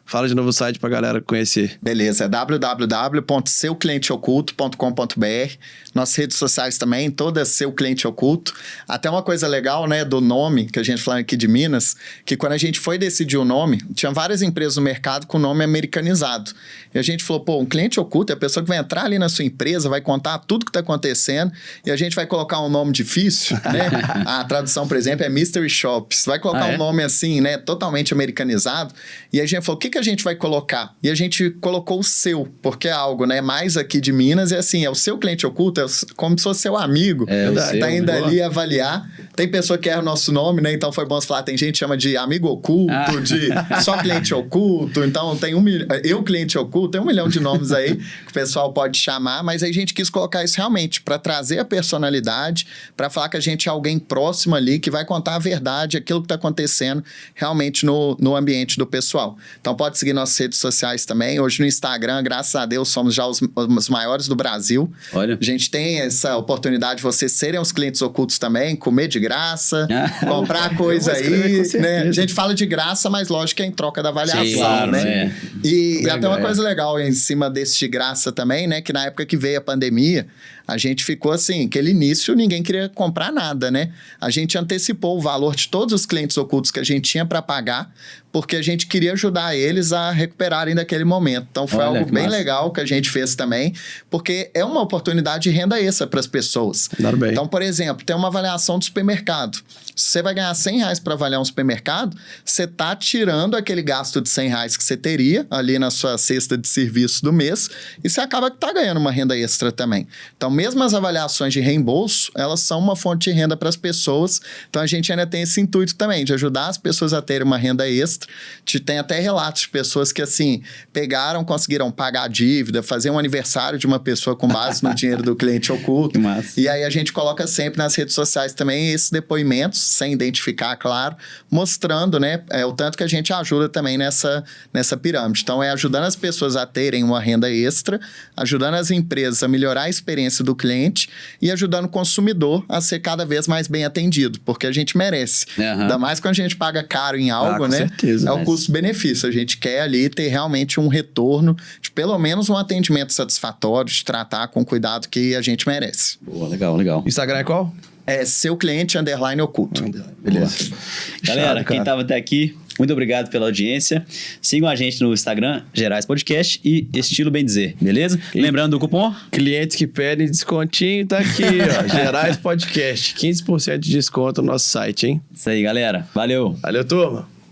Fala de novo o site pra galera conhecer. Beleza, é www.seuclienteoculto.com.br. Nossas redes sociais também, todas Seu Cliente Oculto. Até uma coisa legal, né, do nome, que a gente falando aqui de Minas, que quando a gente foi decidir o nome, tinha várias empresas no mercado com nome americanizado. E a gente falou, um cliente oculto é a pessoa que vai entrar ali na sua empresa, vai contar tudo que tá acontecendo, e a gente vai colocar um nome difícil, né? A tradução, por exemplo, é Mystery Shops. Vai colocar um nome assim, né, totalmente americanizado. E a gente falou, o que a gente vai colocar? E a gente colocou o seu, porque é algo, né, mais aqui de Minas, é assim, é o seu cliente oculto, é como se fosse seu amigo, tá indo ali avaliar. Tem pessoa que erra o nosso nome, né, então foi bom você falar, tem gente que chama de amigo oculto, de só cliente oculto, então tem eu cliente oculto, tem 1 milhão de nomes aí que o pessoal pode chamar, mas aí a gente quis colocar isso realmente para trazer a personalidade, para falar que a gente é alguém próximo ali, que vai contar a verdade, aquilo que tá acontecendo realmente no ambiente do pessoal. Então pode seguir nossas redes sociais também. Hoje no Instagram, graças a Deus, somos já os maiores do Brasil. Olha. A gente tem essa oportunidade de vocês serem os clientes ocultos também, comer de graça, comprar coisa aí, né? A gente fala de graça, mas lógico que é em troca da avaliação, sim, claro, né? E até uma coisa legal em cima desse de graça também, né? Que na época que veio a pandemia, a gente ficou assim, aquele início ninguém queria comprar nada, né? A gente antecipou o valor de todos os clientes ocultos que a gente tinha para pagar, porque a gente queria ajudar eles a recuperarem daquele momento. Então foi algo bem legal que a gente fez também, porque é uma oportunidade de renda extra para as pessoas. Claro, bem. Então, por exemplo, tem uma avaliação do supermercado. Se você vai ganhar R$100 para avaliar um supermercado, você está tirando aquele gasto de R$100 que você teria ali na sua cesta de serviço do mês e você acaba que está ganhando uma renda extra também. Então, mesmo as avaliações de reembolso, elas são uma fonte de renda para as pessoas. Então, a gente ainda tem esse intuito também de ajudar as pessoas a terem uma renda extra. A gente tem até relatos de pessoas que, assim, pegaram, conseguiram pagar a dívida, fazer um aniversário de uma pessoa com base no dinheiro do cliente oculto. E aí, a gente coloca sempre nas redes sociais também esses depoimentos, sem identificar, claro, mostrando, né, o tanto que a gente ajuda também nessa pirâmide. Então, é ajudando as pessoas a terem uma renda extra, ajudando as empresas a melhorar a experiência do cliente e ajudando o consumidor a ser cada vez mais bem atendido, porque a gente merece. Ainda mais quando a gente paga caro em algo, com né? certeza, é o custo-benefício. A gente quer ali ter realmente um retorno de pelo menos um atendimento satisfatório, de tratar com o cuidado que a gente merece. Boa, legal. Instagram é qual? É seu cliente _oculto. Beleza. Galera, quem tava até aqui, muito obrigado pela audiência. Sigam a gente no Instagram, Gerais Podcast e Estilo Bem Dizer, beleza? Lembrando do cupom? Clientes que pedem descontinho, tá aqui, ó. Gerais Podcast. 15% de desconto no nosso site, hein? Isso aí, galera. Valeu. Valeu, turma.